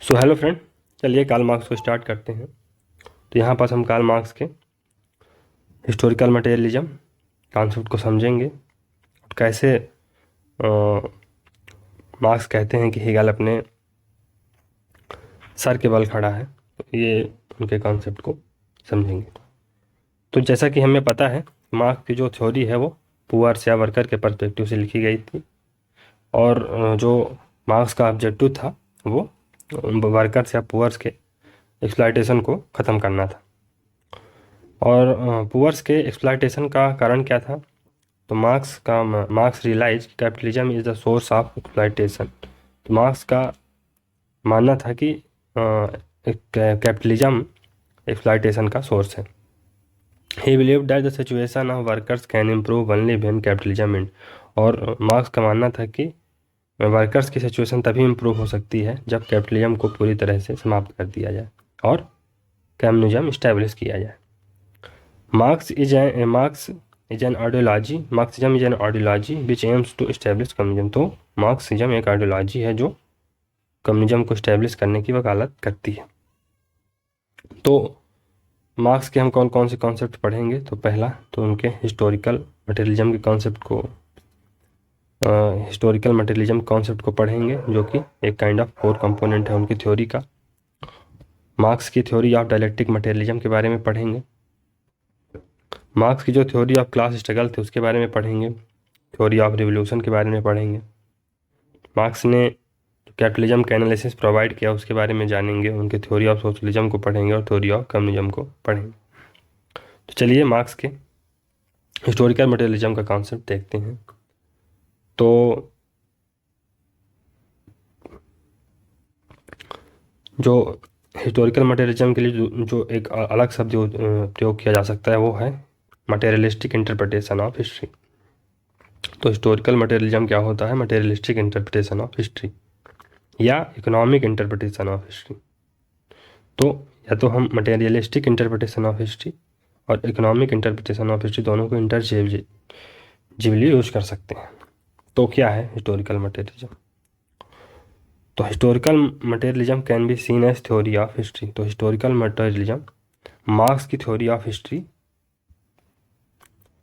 So hello friend, चलिए Karl Marx को start करते हैं। तो यहाँ पास हम कार्ल मार्क्स के हिस्टोरिकल मटेरियलिज्म कॉन्सेप्ट को समझेंगे। कैसे मार्क्स कहते हैं कि हेगल अपने सर के बल खड़ा है, ये उनके कॉन्सेप्ट को समझेंगे। तो जैसा कि हमें पता है, मार्क्स की जो थ्योरी है वो पुअर्स या वर्कर के पर्सपेक्टिव से लिखी गई थी, और जो मार्क्स का ऑब्जेक्टिव था वो वर्कर्स या पुअर्स के एक्सप्लॉयटेशन को ख़त्म करना था। और पुअर्स के एक्सप्लॉयटेशन का कारण क्या था? तो Marx realize capitalism is the source of exploitation. तो मार्क्स का मानना था कि कैपिटलिज्म एक्सप्लॉयटेशन का सोर्स है। He believe that the situation of workers can improve only when capitalism end. और मार्क्स का मानना था कि वर्कर्स की सिचुएशन तभी इम्प्रूव हो सकती है जब कैपिटलिज्म को पूरी तरह से समाप्त कर दिया जाए और कम्युनिज्म इस्टेब्लिश किया जाए। Marxism is an ideology which aims to establish communism। तो मार्क्सिज्म एक आइडियोलॉजी है जो कम्युनिज्म को इस्टेब्लिश करने की वकालत करती है। तो मार्क्स के हम कौन कौन से कॉन्सेप्ट पढ़ेंगे? तो पहला तो उनके हिस्टोरिकल मटेरियलिज्म के कॉन्सेप्ट को पढ़ेंगे, जो कि एक काइंड ऑफ कोर कंपोनेंट है उनकी थ्योरी का। मार्क्स की थ्योरी ऑफ डायलेक्टिक मटेरियलिज्म के बारे में पढ़ेंगे। मार्क्स की जो थ्योरी ऑफ क्लास स्ट्रगल थी उसके बारे में पढ़ेंगे। थ्योरी ऑफ रिवोल्यूशन के बारे में पढ़ेंगे। मार्क्स ने कैपिटलिज्म का एनालिसिस प्रोवाइड किया उसके बारे में जानेंगे। उनके थ्योरी ऑफ सोशलिज्म को पढ़ेंगे और थ्योरी ऑफ कम्युनिज्म को पढ़ेंगे। तो चलिए मार्क्स के हिस्टोरिकल मटेरियलिज्म का कॉन्सेप्ट देखते हैं। तो जो हिस्टोरिकल मटेरियलिज्म के लिए जो एक अलग शब्द प्रयोग किया जा सकता है वो है मटेरियलिस्टिक इंटरप्रिटेशन ऑफ हिस्ट्री। तो हिस्टोरिकल मटेरियलिज्म क्या होता है? मटेरियलिस्टिक इंटरप्रिटेशन ऑफ हिस्ट्री या इकोनॉमिक इंटरप्रिटेशन ऑफ हिस्ट्री। तो या तो हम मटेरियलिस्टिक इंटरप्रिटेशन ऑफ हिस्ट्री और इकोनॉमिक इंटरप्रिटेशन ऑफ हिस्ट्री दोनों को इंटरचेंजेबली यूज कर सकते हैं। तो क्या है हिस्टोरिकल मटेरियलिज्म? तो historical materialism can be seen as theory of history. तो हिस्टोरिकल मटेरियलिज्म मार्क्स की थ्योरी ऑफ हिस्ट्री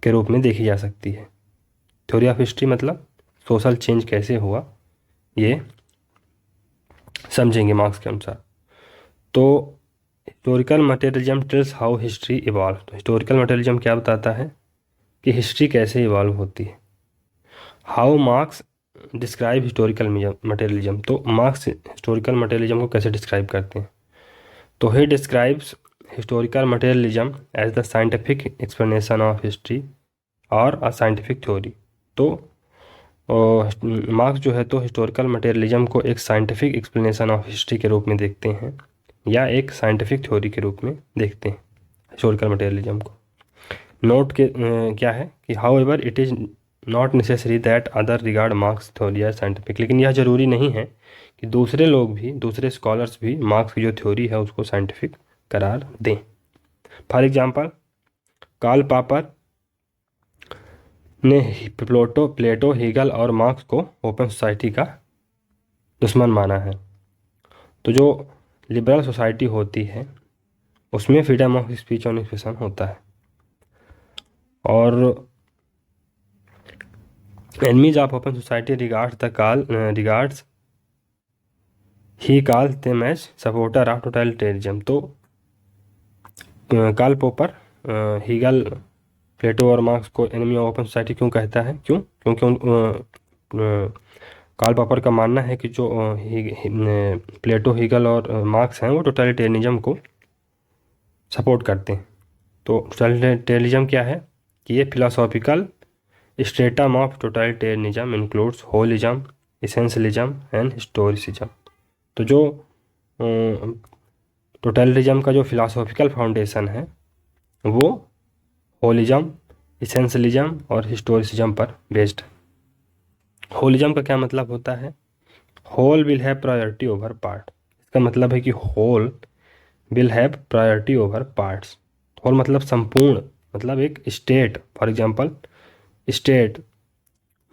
के रूप में देखी जा सकती है। थ्योरी ऑफ हिस्ट्री मतलब सोशल चेंज कैसे हुआ, ये समझेंगे मार्क्स के अनुसार। तो historical materialism tells how history evolve. तो हिस्टोरिकल मटेरियलिज्म क्या बताता है कि हिस्ट्री कैसे इवॉल्व होती है। How Marx describe historical materialism. तो मार्क्स हिस्टोरिकल मटेरियलिज्म को कैसे डिस्क्राइब करते हैं? तो he describes historical materialism as the scientific explanation of history और अ साइंटिफिक थ्योरी। तो मार्क्स जो है तो हिस्टोरिकल मटेरियलिज्म को एक साइंटिफिक एक्सप्लेनेशन ऑफ हिस्ट्री के रूप में देखते हैं या एक साइंटिफिक थ्योरी के रूप में देखते हैं हिस्टोरिकल मटेरियलिज्म को। नोट के क्या है कि however it is not necessary that other regard Marx theory as scientific. लेकिन यह ज़रूरी नहीं है कि दूसरे लोग भी, दूसरे स्कॉलर्स भी मार्क्स की जो थ्योरी है उसको साइंटिफिक करार दें। फॉर एग्जाम्पल, कार्ल पॉपर ने प्लेटो, हेगल और मार्क्स को ओपन सोसाइटी का दुश्मन माना है। तो जो लिबरल सोसाइटी होती है उसमें फ्रीडम ऑफ स्पीच और एक्सप्रेशन होता है। और enemies of open society regards he call them as supporter of totalitarianism. तो कार्ल पॉपर हेगल, प्लेटो और मार्क्स को एनिमी ऑफ ओपन सोसाइटी क्यों कहता है? क्योंकि कार्ल पॉपर का मानना है कि जो प्लेटो, हेगल और मार्क्स हैं वो टोटलिटेरियनिज्म को सपोर्ट करते हैं। तो टोटलिटेरियनिज्म क्या है कि ये philosophical stratum of totalitarianism includes holism, essentialism and historicism. तो जो टोटलिटेरियनिज्म का जो फिलोसॉफिकल फाउंडेशन है वो होलिज्म, एसेंशियलिज्म और हिस्टोरिसिज्म पर बेस्ड है। होलिज्म का क्या मतलब होता है? Whole will have priority over part. इसका मतलब है कि whole will have priority over parts. Whole मतलब संपूर्ण, मतलब एक state. For example, state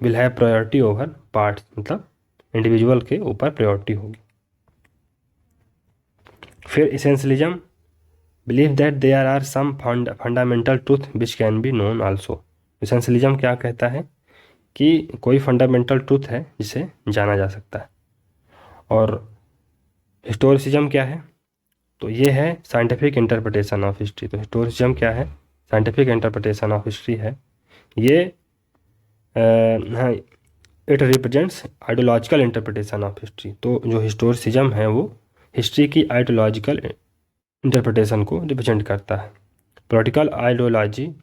will have priority over parts, मतलब इंडिविजुअल के ऊपर प्रायोरिटी होगी। फिर essentialism believe that there are some fundamental truth which can be known also. Essentialism क्या कहता है कि कोई फंडामेंटल ट्रूथ है जिसे जाना जा सकता है। और हिस्टोरिसिज्म क्या है? तो ये है साइंटिफिक इंटरप्रिटेशन ऑफ हिस्ट्री। तो हिस्टोरिसिज्म क्या है? साइंटिफिक इंटरप्रिटेशन ऑफ हिस्ट्री है ये। हाँ, it represents ideological interpretation of history. तो जो हिस्टोरिसिज्म है वो हिस्ट्री की आइडियोलॉजिकल इंटरप्रिटेशन को रिप्रेजेंट करता है। Political ideologies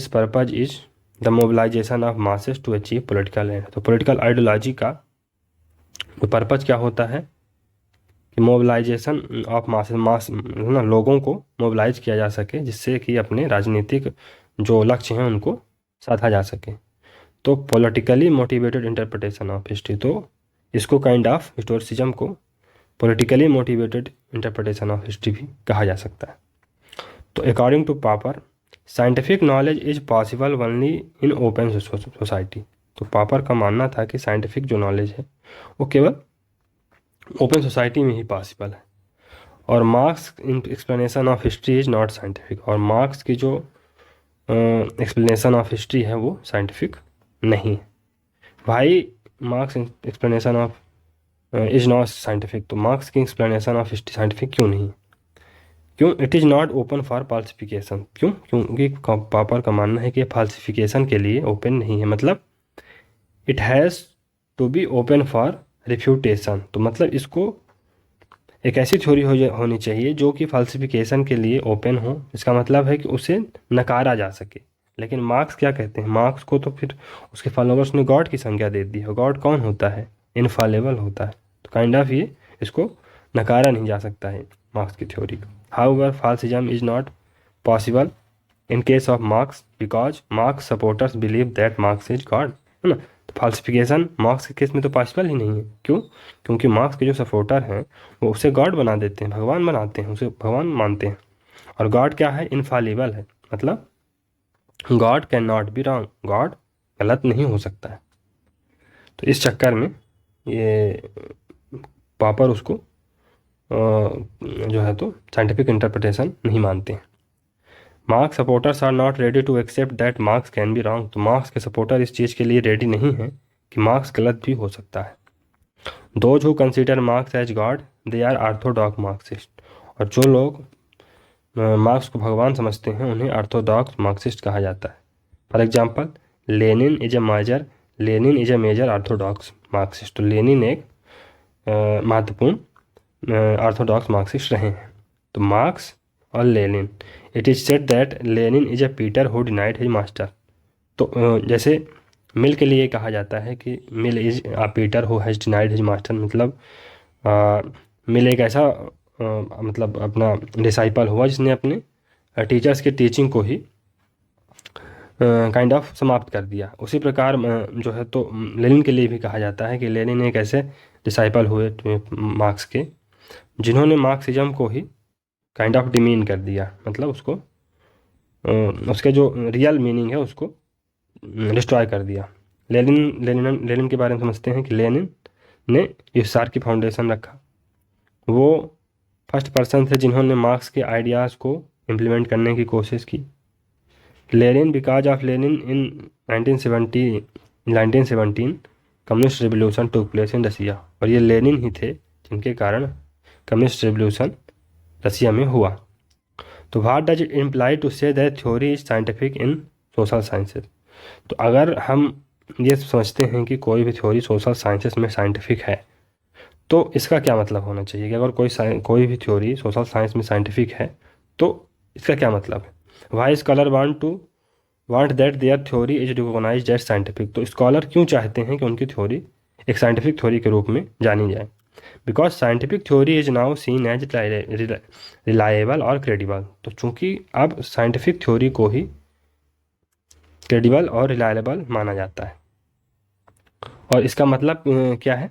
purpose is the mobilization of masses to achieve political end. तो पॉलिटिकल आइडियोलॉजी का तो पर्पज क्या होता है कि मोबिलाइजेशन ऑफ मास ना, लोगों को मोबिलाइज किया जा सके जिससे कि अपने राजनीतिक जो लक्ष्य हैं उनको साधा जा सके। तो politically motivated interpretation of history, तो इसको काइंड ऑफ हिस्टोरिसिज्म को politically motivated interpretation of history भी कहा जा सकता है। तो अकॉर्डिंग टू पापर scientific knowledge is possible only in open society. तो पापर का मानना था कि साइंटिफिक जो नॉलेज है वो केवल ओपन सोसाइटी में ही पॉसिबल है। और marks explanation of history is not scientific. और मार्क्स की जो एक्सप्लेनेशन ऑफ हिस्ट्री है वो साइंटिफिक नहीं है। भाई marks explanation of is not scientific. तो मार्क्स की एक्सप्लेनेशन ऑफ हिस्ट्री साइंटिफिक क्यों नहीं है? क्यों? It is not open for फाल्सिफिकेशन। क्यों? क्योंकि पापर का मानना है कि फाल्सिफिकेशन के लिए ओपन नहीं है। मतलब it has to be open for refutation. तो मतलब इसको एक ऐसी थ्योरी होनी चाहिए जो कि फाल्सिफिकेशन के लिए ओपन हो। इसका मतलब है कि उसे नकारा जा सके। लेकिन मार्क्स क्या कहते हैं? मार्क्स को तो फिर उसके फॉलोवर्स ने गॉड की संज्ञा दे दी है। गॉड कौन होता है? इनफॉलेबल होता है। तो काइंड ऑफ ये इसको नकारा नहीं जा सकता है मार्क्स की थ्योरी को। However falsism is not possible in case of Marx because Marx supporters believe that Marx is God, है ना। तो फाल्सिफिकेशन मार्क्स के केस में तो पॉसिबल ही नहीं है। क्यों? क्योंकि मार्क्स के जो सपोर्टर हैं वो उसे गॉड बना देते हैं, भगवान बनाते हैं, उसे भगवान मानते हैं। और गॉड क्या है? इनफॉलिबल है। मतलब God can not be wrong, God गलत नहीं हो सकता है। तो इस चक्कर में ये पापर उसको जो है तो साइंटिफिक इंटरप्रिटेशन नहीं मानते हैं। Marx supporters are not ready to accept that Marx can be wrong. तो मार्क्स के सपोर्टर इस चीज़ के लिए रेडी नहीं है कि मार्क्स गलत भी हो सकता है। Those who consider Marx as God they are orthodox Marxist. और जो लोग मार्क्स को भगवान समझते हैं उन्हें ऑर्थोडॉक्स मार्क्सिस्ट कहा जाता है। For example Lenin is a major orthodox Marxist. तो लेनिन एक महत्वपूर्ण ऑर्थोडॉक्स मार्क्सिस्ट रहे हैं। तो मार्क्स और Lenin, it is said that Lenin is a Peter who denied his master. तो जैसे मिल के लिए कहा जाता है कि Mill is a Peter who has denied his master. मतलब मिल एक ऐसा मतलब अपना डिसाइपल हुआ जिसने अपने टीचर्स के टीचिंग को ही काइंड ऑफ समाप्त कर दिया। उसी प्रकार जो है तो लेनिन के लिए भी कहा जाता है कि लेनिन एक ऐसे डिसाइपल हुए मार्क्स के जिन्होंने मार्क्सिज्म को ही काइंड ऑफ डिमीन कर दिया। मतलब उसको उसके जो रियल मीनिंग है उसको डिस्ट्रॉय कर दिया। लेनिन के बारे में समझते हैं कि लेनिन ने यूएसएसआर की फाउंडेशन रखा। वो फर्स्ट पर्सन थे जिन्होंने मार्क्स के आइडियाज़ को इम्प्लीमेंट करने की कोशिश की। Lenin because of Lenin in 1917 communist revolution took place in Russia. और ये लेनिन ही थे जिनके कारण कम्युनिस्ट रिवोल्यूशन रसिया में हुआ। तो what does it imply to say that theory is scientific in social sciences. तो अगर हम ये समझते हैं कि कोई भी थ्योरी सोशल साइंसेस में साइंटिफिक है तो इसका क्या मतलब होना चाहिए कि अगर कोई भी थ्योरी सोशल साइंस में साइंटिफिक है तो इसका क्या मतलब है? Why scholar want that their theory is recognized as scientific. तो स्कॉलर क्यों चाहते हैं कि उनकी थ्योरी एक साइंटिफिक थ्योरी के रूप में जानी जाए? Because scientific theory is now seen as reliable और क्रेडिबल। तो चूंकि अब साइंटिफिक थ्योरी को ही क्रेडिबल और रिलायबल माना जाता है। और इसका मतलब क्या है?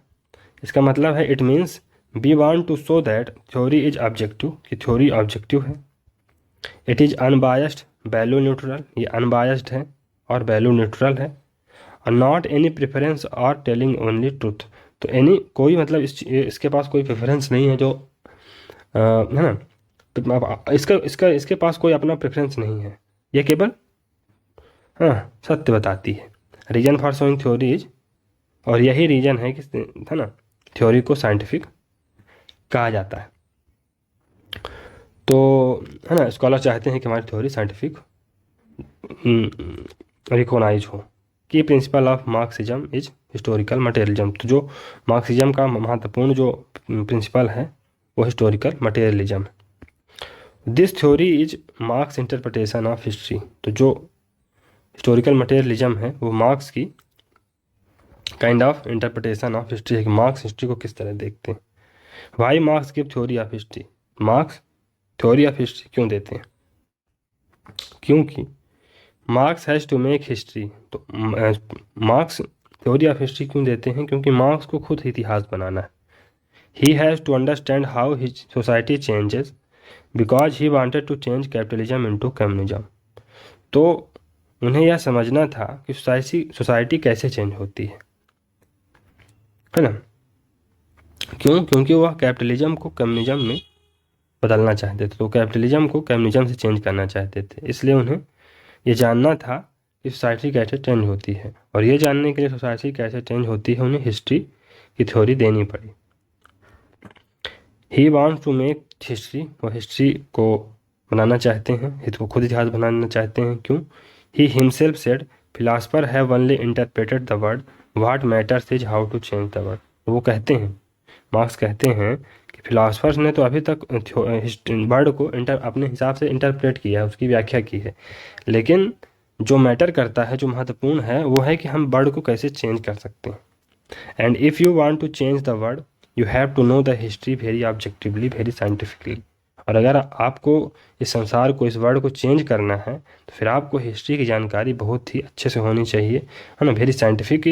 इसका मतलब है it means we want to show that theory is objective, कि थ्योरी ऑब्जेक्टिव है। It is unbiased value neutral, ये अनबायस्ड है और वैल्यू न्यूट्रल है। और नॉट एनी प्रेफरेंस और टेलिंग ओनली ट्रूथ। तो एनी कोई मतलब इसके पास कोई प्रेफरेंस नहीं है जो है ना, तो इसके पास कोई अपना प्रेफरेंस नहीं है, ये केवल हाँ सत्य बताती है। Reason for showing theory is, और यही रीजन है कि है ना थ्योरी को साइंटिफिक कहा जाता है। तो है ना स्कॉलर चाहते हैं कि हमारी थ्योरी साइंटिफिक रिकॉग्नाइज हो। Key principle of Marxism is historical materialism, तो जो मार्क्सिज्म का महत्वपूर्ण जो प्रिंसिपल है वो हिस्टोरिकल मटेरियलिज्म है। This theory is Marx interpretation of history, तो जो हिस्टोरिकल मटेरियलिज्म है वो मार्क्स की kind of interpretation of history है कि मार्क्स हिस्ट्री को किस तरह देखते हैं। Why Marx give theory of history, Marx theory of history क्यों देते हैं, क्योंकि Marx has to make history, तो मार्क्स थ्योरी ऑफ हिस्ट्री क्यों देते हैं, क्योंकि मार्क्स को खुद इतिहास बनाना है। He has to understand how his society changes because he wanted to change capitalism into communism, तो उन्हें यह समझना था कि सोसाइटी कैसे चेंज होती है ना। क्यों, क्योंकि वह कैपिटलिज्म को कम्युनिज्म में बदलना चाहते थे, तो कैपिटलिज्म को कम्युनिज्म से चेंज करना चाहते थे, इसलिए उन्हें ये जानना था कि सोसाइटी कैसे चेंज होती है, और ये जानने के लिए सोसाइटी कैसे चेंज होती है उन्हें हिस्ट्री की थ्योरी देनी पड़ी। He wants to make history, वो हिस्ट्री को बनाना चाहते हैं, वो खुद इतिहास बनाना चाहते हैं। क्यों, he himself said philosopher have only interpreted the world, what matters is how to change the world, वो कहते हैं, मार्क्स कहते हैं कि फिलासफर्स ने तो अभी तक वर्ड को अपने हिसाब से इंटरप्रेट किया है, उसकी व्याख्या की है, लेकिन जो मैटर करता है, जो महत्वपूर्ण है, वो है कि हम वर्ड को कैसे चेंज कर सकते हैं। And if you want to change the world you have to know the history very objectively, very scientifically, और अगर आपको इस संसार को, इस वर्ड को चेंज करना है तो फिर आपको हिस्ट्री की जानकारी बहुत ही अच्छे से होनी चाहिए, है ना, वेरी साइंटिफिक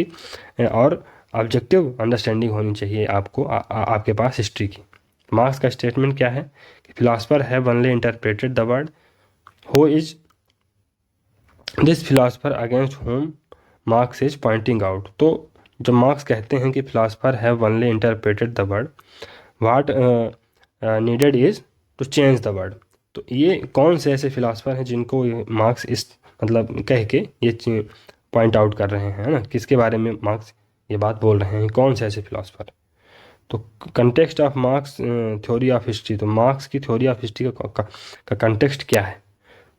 और ऑब्जेक्टिव अंडरस्टैंडिंग होनी चाहिए आपको आपके पास हिस्ट्री की। मार्क्स का स्टेटमेंट क्या है कि philosopher have only interpreted the world, who is this philosopher against whom Marx is pointing out, तो जब मार्क्स कहते हैं कि philosopher have only interpreted the world, what needed is to change the world, तो ये कौन से ऐसे फिलासफर हैं जिनको मार्क्स इस मतलब कह के ये पॉइंट आउट कर रहे हैं, है ना, किसके बारे में मार्क्स ये बात बोल रहे हैं, कौन से ऐसे फिलासफर। तो context of marks theory of history, तो मार्क्स की थ्योरी ऑफ हिस्ट्री का कंटेक्स्ट क्या है,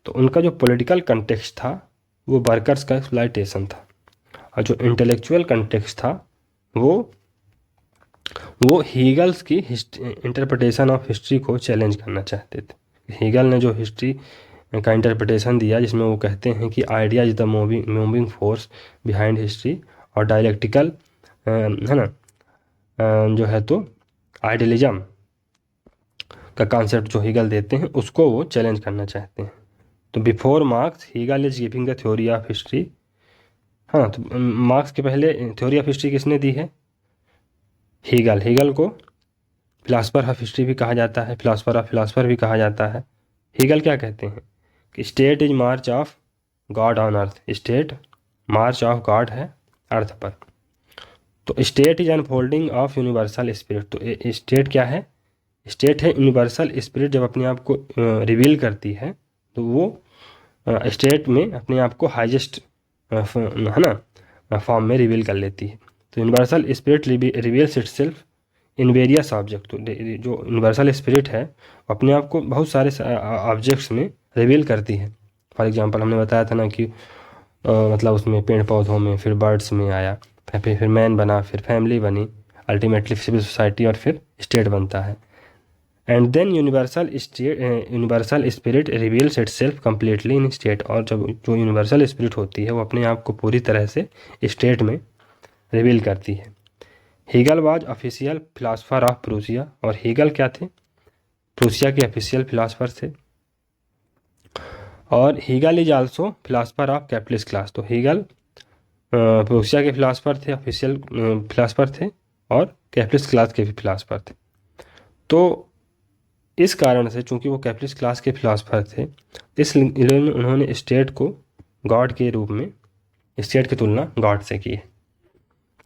तो उनका जो पॉलिटिकल कंटेक्स्ट था वो वर्कर्स का एक्सप्लॉयटेशन था, और जो इंटेलेक्चुअल कंटेक्स्ट था वो हीगल्स की इंटरप्रिटेशन ऑफ हिस्ट्री को चैलेंज करना चाहते थे। हीगल ने जो हिस्ट्री का इंटरप्रिटेशन दिया जिसमें वो कहते हैं कि idea is the moving force behind history, और डायलेक्टिकल है ना जो है तो आइडियलिज्म का कॉन्सेप्ट जो हीगल देते हैं उसको वो चैलेंज करना चाहते हैं। तो before Marx Hegel is giving the theory of history, हाँ तो मार्क्स के पहले थ्योरी ऑफ हिस्ट्री किसने दी है, हीगल को फिलासफर ऑफ हिस्ट्री भी कहा जाता है, फिलासफर ऑफ फिलासफर भी कहा जाता है। हीगल क्या कहते हैं कि state is March of God on earth, state March of God है अर्थ पर, तो state is unfolding of universal spirit, तो स्टेट क्या है, स्टेट है यूनिवर्सल स्पिरिट, जब अपने आप को रिवील करती है तो वो स्टेट में अपने आप को हाईएस्ट है ना फॉर्म में रिवील कर लेती है। तो universal spirit reveals itself in various object, तो जो यूनिवर्सल स्पिरिट है अपने आप को बहुत सारे ऑब्जेक्ट्स में रिवील करती है। फॉर एग्जांपल हमने बताया था ना कि मतलब उसमें पेड़ पौधों में, फिर बर्ड्स में आया, फिर मैन बना, फिर फैमिली बनी, अल्टीमेटली सिविल सोसाइटी, और फिर स्टेट बनता है। And then universal spirit reveals itself completely in state, और जब जो यूनिवर्सल स्पिरिट होती है वो अपने आप को पूरी तरह से स्टेट में रिवील करती है। Hegel was official philosopher of Prussia, और हीगल क्या थे, प्रूसिया के ऑफिशियल फिलासफर थे, और Hegel is also philosopher of capitalist class, तो हीगल प्रूसिया के फिलासफर थे, ऑफिशियल फिलासफर थे, और कैपिटलिस्ट क्लास के भी फिलासफर थे। तो इस कारण से चूंकि वो कैपिटलिस्ट क्लास के फिलासफर थे, इसलिए उन्होंने स्टेट को गॉड के रूप में, स्टेट की तुलना गॉड से की है।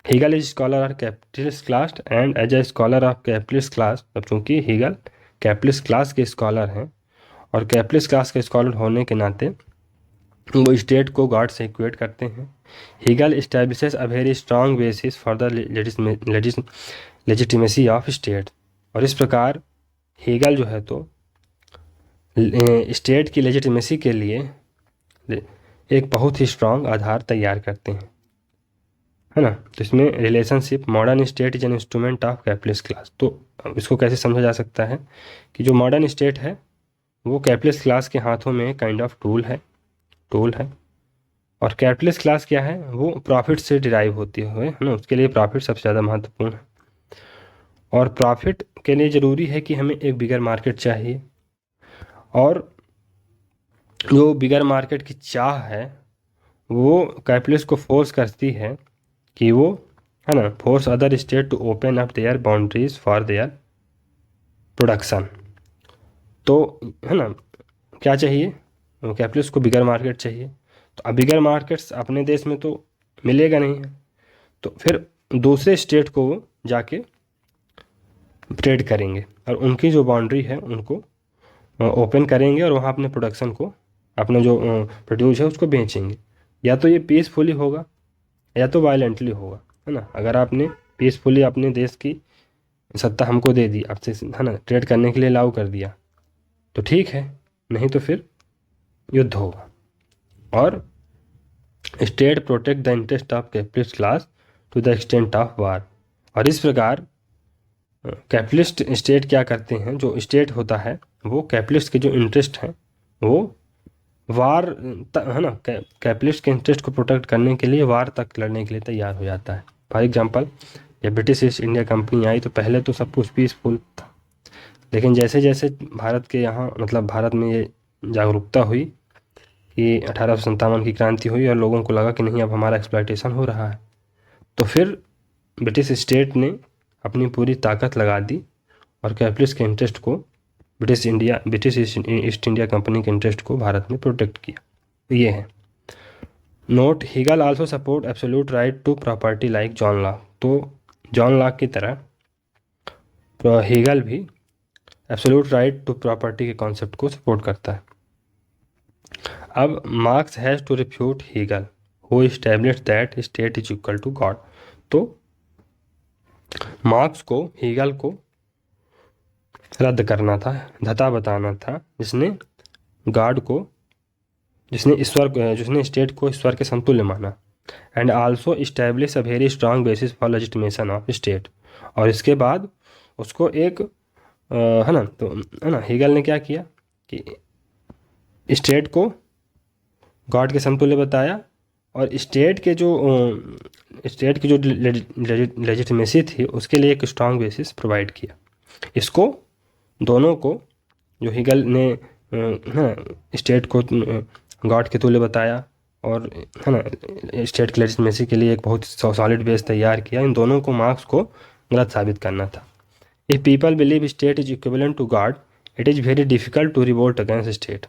Hegel is scholar of capitalist class and as a scholar of capitalist class, अब चूंकि हीगल कैपिटलिस्ट क्लास के स्कॉलर हैं और कैपिटलिस्ट क्लास के स्कॉलर होने के नाते वो स्टेट को गॉड से इक्वेट करते हैं। Hegel establishes a very strong basis for the legitimacy of state, और इस प्रकार हीगल जो है तो स्टेट की लेजिटिमेसी के लिए एक बहुत ही स्ट्रॉन्ग आधार तैयार करते हैं, है ना। तो इसमें relationship modern state is an instrument of capitalist class, तो इसको कैसे समझा जा सकता है कि जो मॉडर्न स्टेट है वो कैपिटलिस्ट क्लास के हाथों में काइंड ऑफ टूल है और कैपिटलिस्ट क्लास क्या है, वो प्रॉफिट से डिराइव होती है ना, उसके लिए प्रॉफिट सबसे ज़्यादा महत्वपूर्ण है और प्रॉफिट के लिए ज़रूरी है कि हमें एक बिगर मार्केट चाहिए, और जो बिगर मार्केट की चाह है वो कैपिटलिस्ट को फोर्स करती है कि वो, है ना, force other state to open up their boundaries for their production. तो है ना, क्या चाहिए, कैपिटलिस्ट को बिगर मार्केट चाहिए, तो अब बिगर मार्केट्स अपने देश में तो मिलेगा नहीं है, तो फिर दूसरे स्टेट को जाके ट्रेड करेंगे और उनकी जो बाउंड्री है उनको ओपन करेंगे और वहाँ अपने प्रोडक्शन को, अपना जो प्रोड्यूस है उसको बेचेंगे। या तो ये पीसफुली होगा या तो वायलेंटली होगा, है ना। अगर आपने पीसफुली अपने देश की सत्ता हमको दे दी, आपसे, है ना, ट्रेड करने के लिए अलाउ कर दिया तो ठीक है, नहीं तो फिर युद्ध होगा। और state protect the interest of capitalist class to the extent of war, और इस प्रकार कैपिटलिस्ट स्टेट क्या करते हैं, जो स्टेट होता है वो कैपिटलिस्ट के जो इंटरेस्ट हैं वो वार है ना, कैपिटलिस्ट के इंटरेस्ट को प्रोटेक्ट करने के लिए वार तक लड़ने के लिए तैयार हो जाता है। फॉर एग्जांपल, जब ब्रिटिश ईस्ट इंडिया कंपनी आई तो पहले तो सब कुछ पीसफुल था, लेकिन जैसे जैसे भारत के यहाँ, मतलब भारत में ये जागरूकता हुई कि 1857 की क्रांति हुई और लोगों को लगा कि नहीं अब हमारा एक्सप्लॉयटेशन हो रहा है, तो फिर ब्रिटिश स्टेट ने अपनी पूरी ताकत लगा दी और कैपिटलिस्ट के इंटरेस्ट को, ब्रिटिश ईस्ट इंडिया कंपनी के इंटरेस्ट को भारत में प्रोटेक्ट किया। तो ये है note, Hegel also support absolute right to property like John Locke, तो जॉन लॉक की तरह हीगल भी एब्सोल्यूट राइट टू प्रॉपर्टी के कॉन्सेप्ट को सपोर्ट करता है। अब Marx has to refute Hegel who established that state is equal to God, तो मार्क्स को, हीगल को रद्द करना था, धता बताना था, जिसने गॉड को, जिसने स्टेट को ईश्वर के समतुल्य माना। And also establish a very strong basis for legitimation of state, और इसके बाद उसको एक है ना, तो है ना, हीगल ने क्या किया कि स्टेट को गॉड के समतुल्य बताया और स्टेट की जो लेजिटिमेसी थी उसके लिए एक स्ट्रांग बेसिस प्रोवाइड किया। इसको दोनों को, जो हीगल ने स्टेट को गॉड के तुल्य बताया और, है ना, स्टेट की लेजिटिमेसी के लिए एक बहुत सॉलिड बेस तैयार किया, इन दोनों को मार्क्स को गलत साबित करना था। If people believe state is equivalent to God, it is very difficult to revolt against state,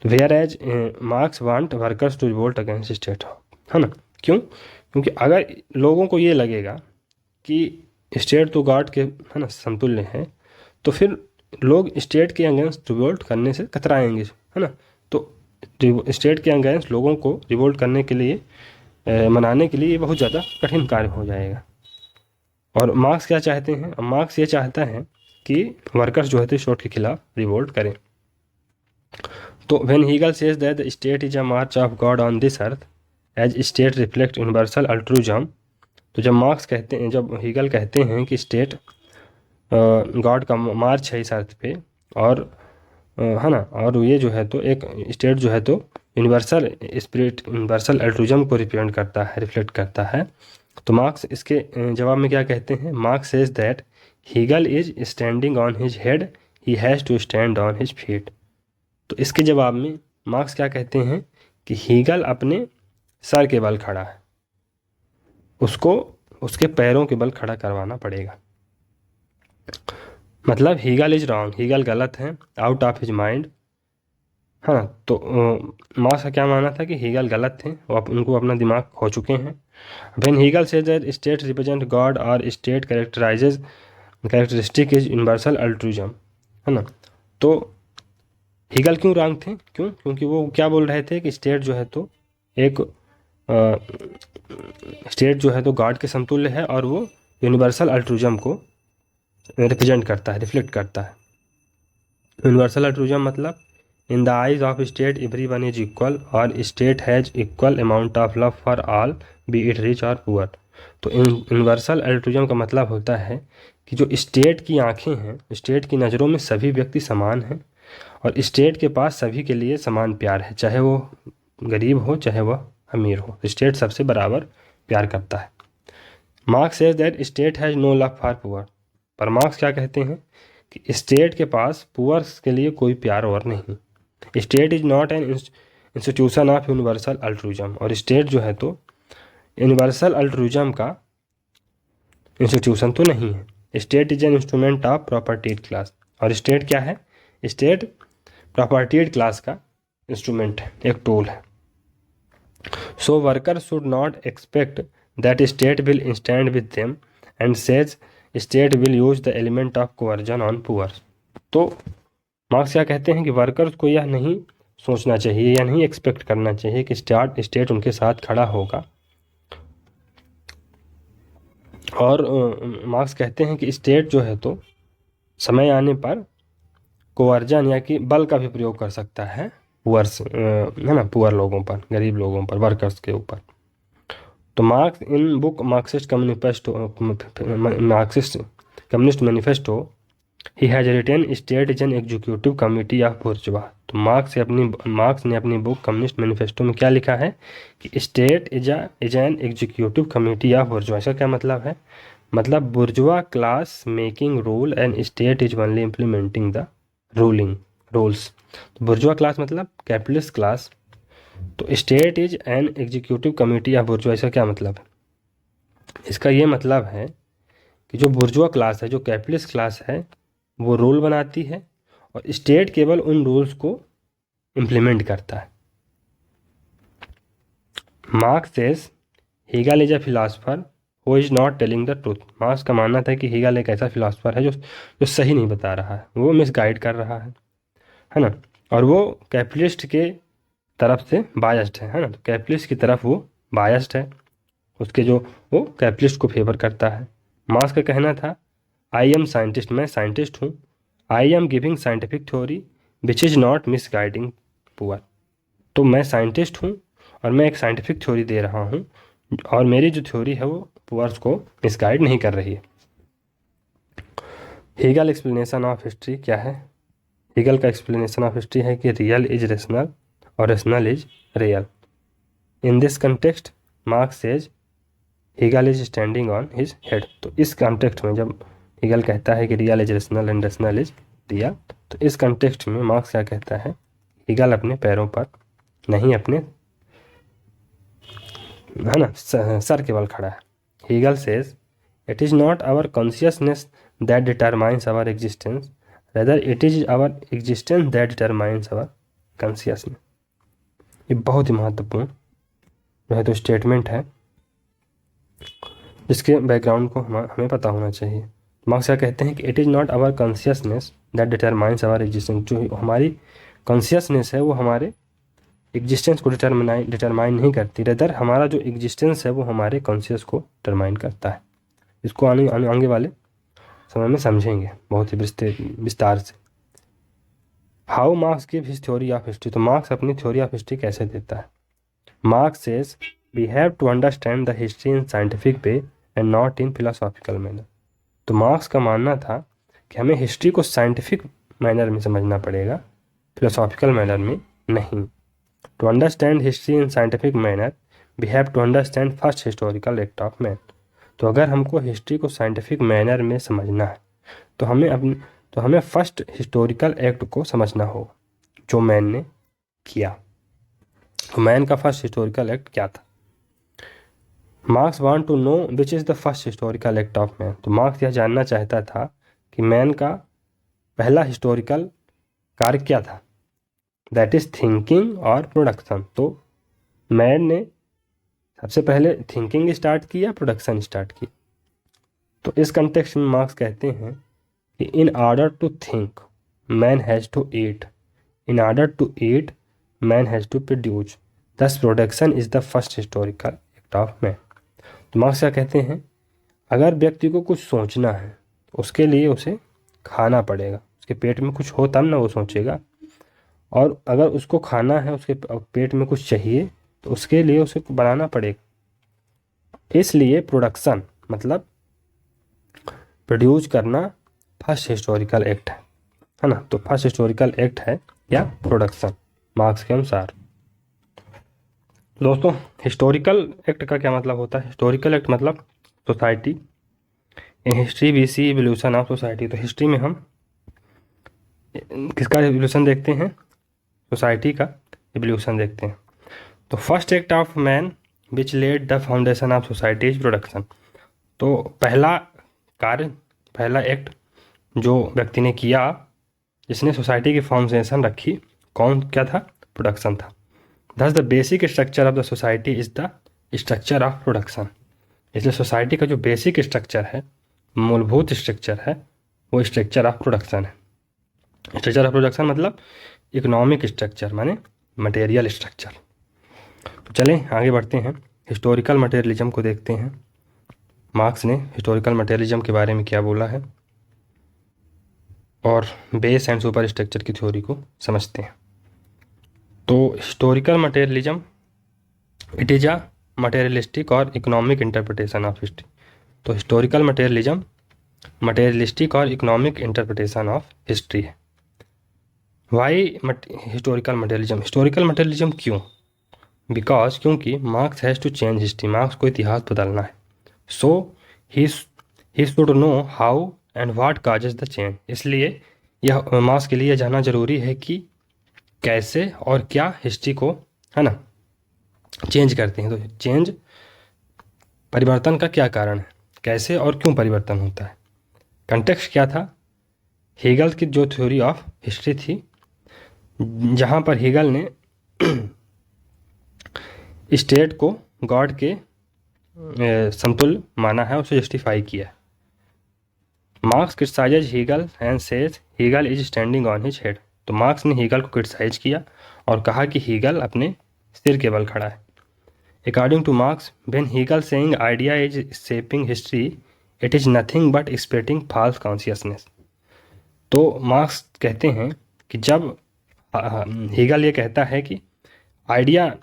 whereas Marx want workers to revolt against state, है ना। क्यों? क्योंकि अगर लोगों को ये लगेगा कि स्टेट तो गॉड के, है ना, समतुल्य है, तो फिर लोग स्टेट के अगेंस्ट रिवोल्ट करने से कतराएंगे, है ना। तो स्टेट के अगेंस्ट लोगों को रिवोल्ट करने के लिए, मनाने के लिए ये बहुत ज़्यादा कठिन कार्य हो जाएगा। और मार्क्स क्या चाहते हैं? मार्क्स ये चाहता है कि वर्कर्स जो है तो स्टेट के खिलाफ रिवोल्ट करें। तो when Hegel says that the state is a march of God on this earth as state reflect universal altruism, तो जब मार्क्स कहते हैं, जब हीगल कहते हैं कि स्टेट गॉड का मार्च है इस अर्थ पे, और है ना, और ये जो है तो एक स्टेट जो है तो यूनिवर्सल स्पिरिट, यूनिवर्सल अल्ट्रूजम को रिप्रेजेंट करता है, रिफ्लेक्ट करता है। तो मार्क्स इसके जवाब में क्या कहते हैं? Marx says that Hegel is standing on his head, he has to stand on his feet. तो इसके जवाब में मार्क्स क्या कहते हैं कि हीगल अपने सर के बल खड़ा है, उसको उसके पैरों के बल खड़ा करवाना पड़ेगा। मतलब हीगल इज रॉन्ग, हीगल गलत है, आउट ऑफ हिज माइंड, हाँ। तो मार्क्स का क्या मानना था कि हीगल गलत थे, वो उनको अपना दिमाग खो चुके हैं when Hegel says that state represent God और state characteristic is universal altruism, है ना। तो हीगल क्यों रॉन्ग थे, क्योंकि वो क्या बोल रहे थे कि स्टेट जो है तो एक स्टेट जो है तो गॉड के समतुल्य है और वो यूनिवर्सल अल्ट्रुइज्म को रिप्रेजेंट करता है, रिफ्लेक्ट करता है। यूनिवर्सल अल्ट्रुइज्म मतलब in the eyes of state everyone is equal और state has equal amount of love for all be it rich और पुअर। तो यूनिवर्सल अल्ट्रुइज्म का मतलब होता है कि जो स्टेट की आंखें हैं, स्टेट की नज़रों में सभी व्यक्ति समान हैं और स्टेट के पास सभी के लिए समान प्यार है, चाहे वो गरीब हो चाहे वह अमीर हो, स्टेट सबसे बराबर प्यार करता है। Marx says that state has no love for poor, पर मार्क्स क्या कहते हैं कि स्टेट के पास पुअर्स के लिए कोई प्यार और नहीं। State is not an institution of universal altruism, और स्टेट जो है तो यूनिवर्सल अल्ट्रुइज्म का इंस्टीट्यूशन तो नहीं है। State is an instrument of propertied class, और स्टेट क्या है, स्टेट प्रॉपर्टीड क्लास का इंस्ट्रूमेंट है, एक टूल है। So worker should not expect that state will stand with them and says state will use the element of coercion on poors. तो Marx क्या कहते हैं कि वर्कर्स को यह नहीं सोचना चाहिए या नहीं एक्सपेक्ट करना चाहिए कि स्टेट उनके साथ खड़ा होगा, और मार्क्स कहते हैं कि स्टेट जो है तो समय आने पर कोवर्जन या कि बल का भी प्रयोग कर सकता है पुअर्स, है ना, पुअर लोगों पर, गरीब लोगों पर, वर्कर्स के ऊपर। तो Marx in book Marxist communist manifesto he has written state is an executive committee of bourgeois. तो मार्क्स ने अपनी बुक कम्युनिस्ट मैनिफेस्टो में क्या लिखा है कि state is an executive committee of bourgeois. इसका क्या मतलब है, मतलब bourgeois class making rule and state is only implementing the ruling rules. तो बुर्जुआ क्लास मतलब कैपिटलिस्ट क्लास, तो state is an executive committee of bourgeois. इसका क्या मतलब है, इसका ये मतलब है कि जो बुर्जुआ क्लास है, जो कैपिटलिस्ट क्लास है, वो रूल बनाती है और स्टेट केवल उन रूल्स को इम्प्लीमेंट करता है। Marx says Hegel is a philosopher who is not telling the truth. Marx का मानना था कि हीगल एक ऐसा फिलासफर है जो सही नहीं बता रहा है, वो मिसगाइड कर रहा है ना, और वो कैपिटलिस्ट के तरफ से बायस्ड है ना, तो कैपिटलिस्ट की तरफ वो बायस्ड है, उसके जो वो कैपिटलिस्ट को फेवर करता है। मार्क्स का कहना था आई एम साइंटिस्ट, मैं साइंटिस्ट हूँ, I am giving scientific theory which is not misguiding poor. तो मैं साइंटिस्ट हूँ और मैं एक साइंटिफिक थ्योरी दे रहा हूँ और मेरी जो थ्योरी है वो पुअर्स को मिसगाइड नहीं कर रही है। हीगल एक्सप्लेनेशन ऑफ हिस्ट्री क्या है, हीगल का एक्सप्लेनेशन ऑफ हिस्ट्री है कि रियल इज रेशनल और rational is real. In this context Marx says Hegel is standing on his head. तो इस कंटेक्स्ट में जब हीगल कहता है कि real is rational and rational is real, तो इस कंटेक्स्ट में मार्क्स क्या कहता है, हीगल अपने पैरों पर नहीं, अपने, है ना, सर के बल खड़ा है। Hegel says it is not our consciousness that determines our existence, rather it is our existence that determines our consciousness. ये बहुत ही महत्वपूर्ण जो है तो स्टेटमेंट है, जिसके बैकग्राउंड को हमें पता होना चाहिए। मार्क्स क्या कहते हैं कि it is not our consciousness that determines our existence. जो हमारी कॉन्शियसनेस है वो हमारे एग्जिस्टेंस को डिटरमाइन नहीं करती, रेदर हमारा जो एग्जिस्टेंस है वो हमारे कॉन्शियस को डिटरमाइन करता है। इसको आगे वाले समय में समझेंगे बहुत ही विस्तार से। How Marx give his theory of history. तो मार्क्स अपनी थ्योरी ऑफ हिस्ट्री कैसे देता है। Marx says we have to understand the history in scientific way and not in philosophical manner. तो मार्क्स का मानना था कि हमें हिस्ट्री को साइंटिफिक मैनर में समझना पड़ेगा, फिलोसॉफिकल मैनर में नहीं। To understand history in scientific manner we have to understand first historical act of man. तो अगर हमको हिस्ट्री को साइंटिफिक मैनर में समझना है तो हमें फर्स्ट हिस्टोरिकल एक्ट को समझना होगा जो मैन ने किया। तो मैन का फर्स्ट हिस्टोरिकल एक्ट क्या था। Marx want to know which is the first historical act of man. तो मार्क्स यह जानना चाहता था कि मैन का पहला हिस्टोरिकल कार्य क्या था, दैट इज़ थिंकिंग और प्रोडक्शन। तो मैन ने सबसे पहले थिंकिंग स्टार्ट की या प्रोडक्शन स्टार्ट की? तो इस कंटेक्स्ट में मार्क्स कहते हैं कि in order to think man has to eat, in order to eat man has to produce, thus production is the first historical act of man. तो मार्क्स क्या कहते हैं, अगर व्यक्ति को कुछ सोचना है तो उसके लिए उसे खाना पड़ेगा, उसके पेट में कुछ हो तब ना वो सोचेगा, और अगर उसको खाना है, उसके पेट में कुछ चाहिए तो उसके लिए उसे बनाना पड़ेगा। इसलिए प्रोडक्शन मतलब प्रोड्यूस करना फर्स्ट हिस्टोरिकल एक्ट है ना। तो फर्स्ट हिस्टोरिकल एक्ट है या प्रोडक्शन मार्क्स के अनुसार। दोस्तों हिस्टोरिकल एक्ट का क्या मतलब होता है? हिस्टोरिकल एक्ट मतलब society in history we see evolution of society. तो हिस्ट्री में हम किसका इवोल्यूशन देखते हैं? सोसाइटी का इवोल्यूशन देखते हैं। तो first act of man which lead the foundation of society is production. तो पहला कार्य, पहला एक्ट जो व्यक्ति ने किया जिसने सोसाइटी की फाउंडेशन रखी, कौन क्या था? प्रोडक्शन था। दस the basic structure of the society is the structure of production. इसलिए सोसाइटी का जो बेसिक स्ट्रक्चर है, मूलभूत स्ट्रक्चर है, वो स्ट्रक्चर ऑफ प्रोडक्शन है। स्ट्रक्चर ऑफ प्रोडक्शन मतलब इकोनॉमिक स्ट्रक्चर माने मटेरियल स्ट्रक्चर। तो चलें आगे बढ़ते हैं, हिस्टोरिकल मटेरियलिज्म को देखते हैं। मार्क्स ने हिस्टोरिकल मटेरियलिज्म के बारे में क्या बोला है और बेस एंड सुपर स्ट्रक्चर की थ्योरी को समझते हैं। तो historical materialism it is a materialistic और इकोनॉमिक इंटरप्रिटेशन ऑफ हिस्ट्री। तो हिस्टोरिकल मटेरियलिज्म मटेरियलिस्टिक और इकोनॉमिक इंटरप्रिटेशन ऑफ हिस्ट्री है। Why historical materialism? Historical materialism क्यों? बिकॉज क्योंकि Marx has to change history, Marx को इतिहास बदलना है। So he should know how and what causes the change. इसलिए यह मार्क्स के लिए जानना जरूरी है कि कैसे और क्या हिस्ट्री को, है ना, चेंज करते हैं। तो चेंज, परिवर्तन का क्या कारण है, कैसे और क्यों परिवर्तन होता है। कंटेक्स्ट क्या था? हीगल की जो थ्योरी ऑफ हिस्ट्री थी, जहाँ पर हीगल ने स्टेट को गॉड के समतुल्य माना है, उसे जस्टिफाई किया है। Marx criticises Hegel and says Hegel is standing on his head. तो मार्क्स ने हीगल को क्रिटिसाइज किया और कहा कि हीगल अपने सिर के बल खड़ा है। According to Marx, when Hegel saying idea is shaping history, it is nothing but spreading false consciousness. तो मार्क्स कहते हैं कि जब हीगल ये कहता है कि आइडिया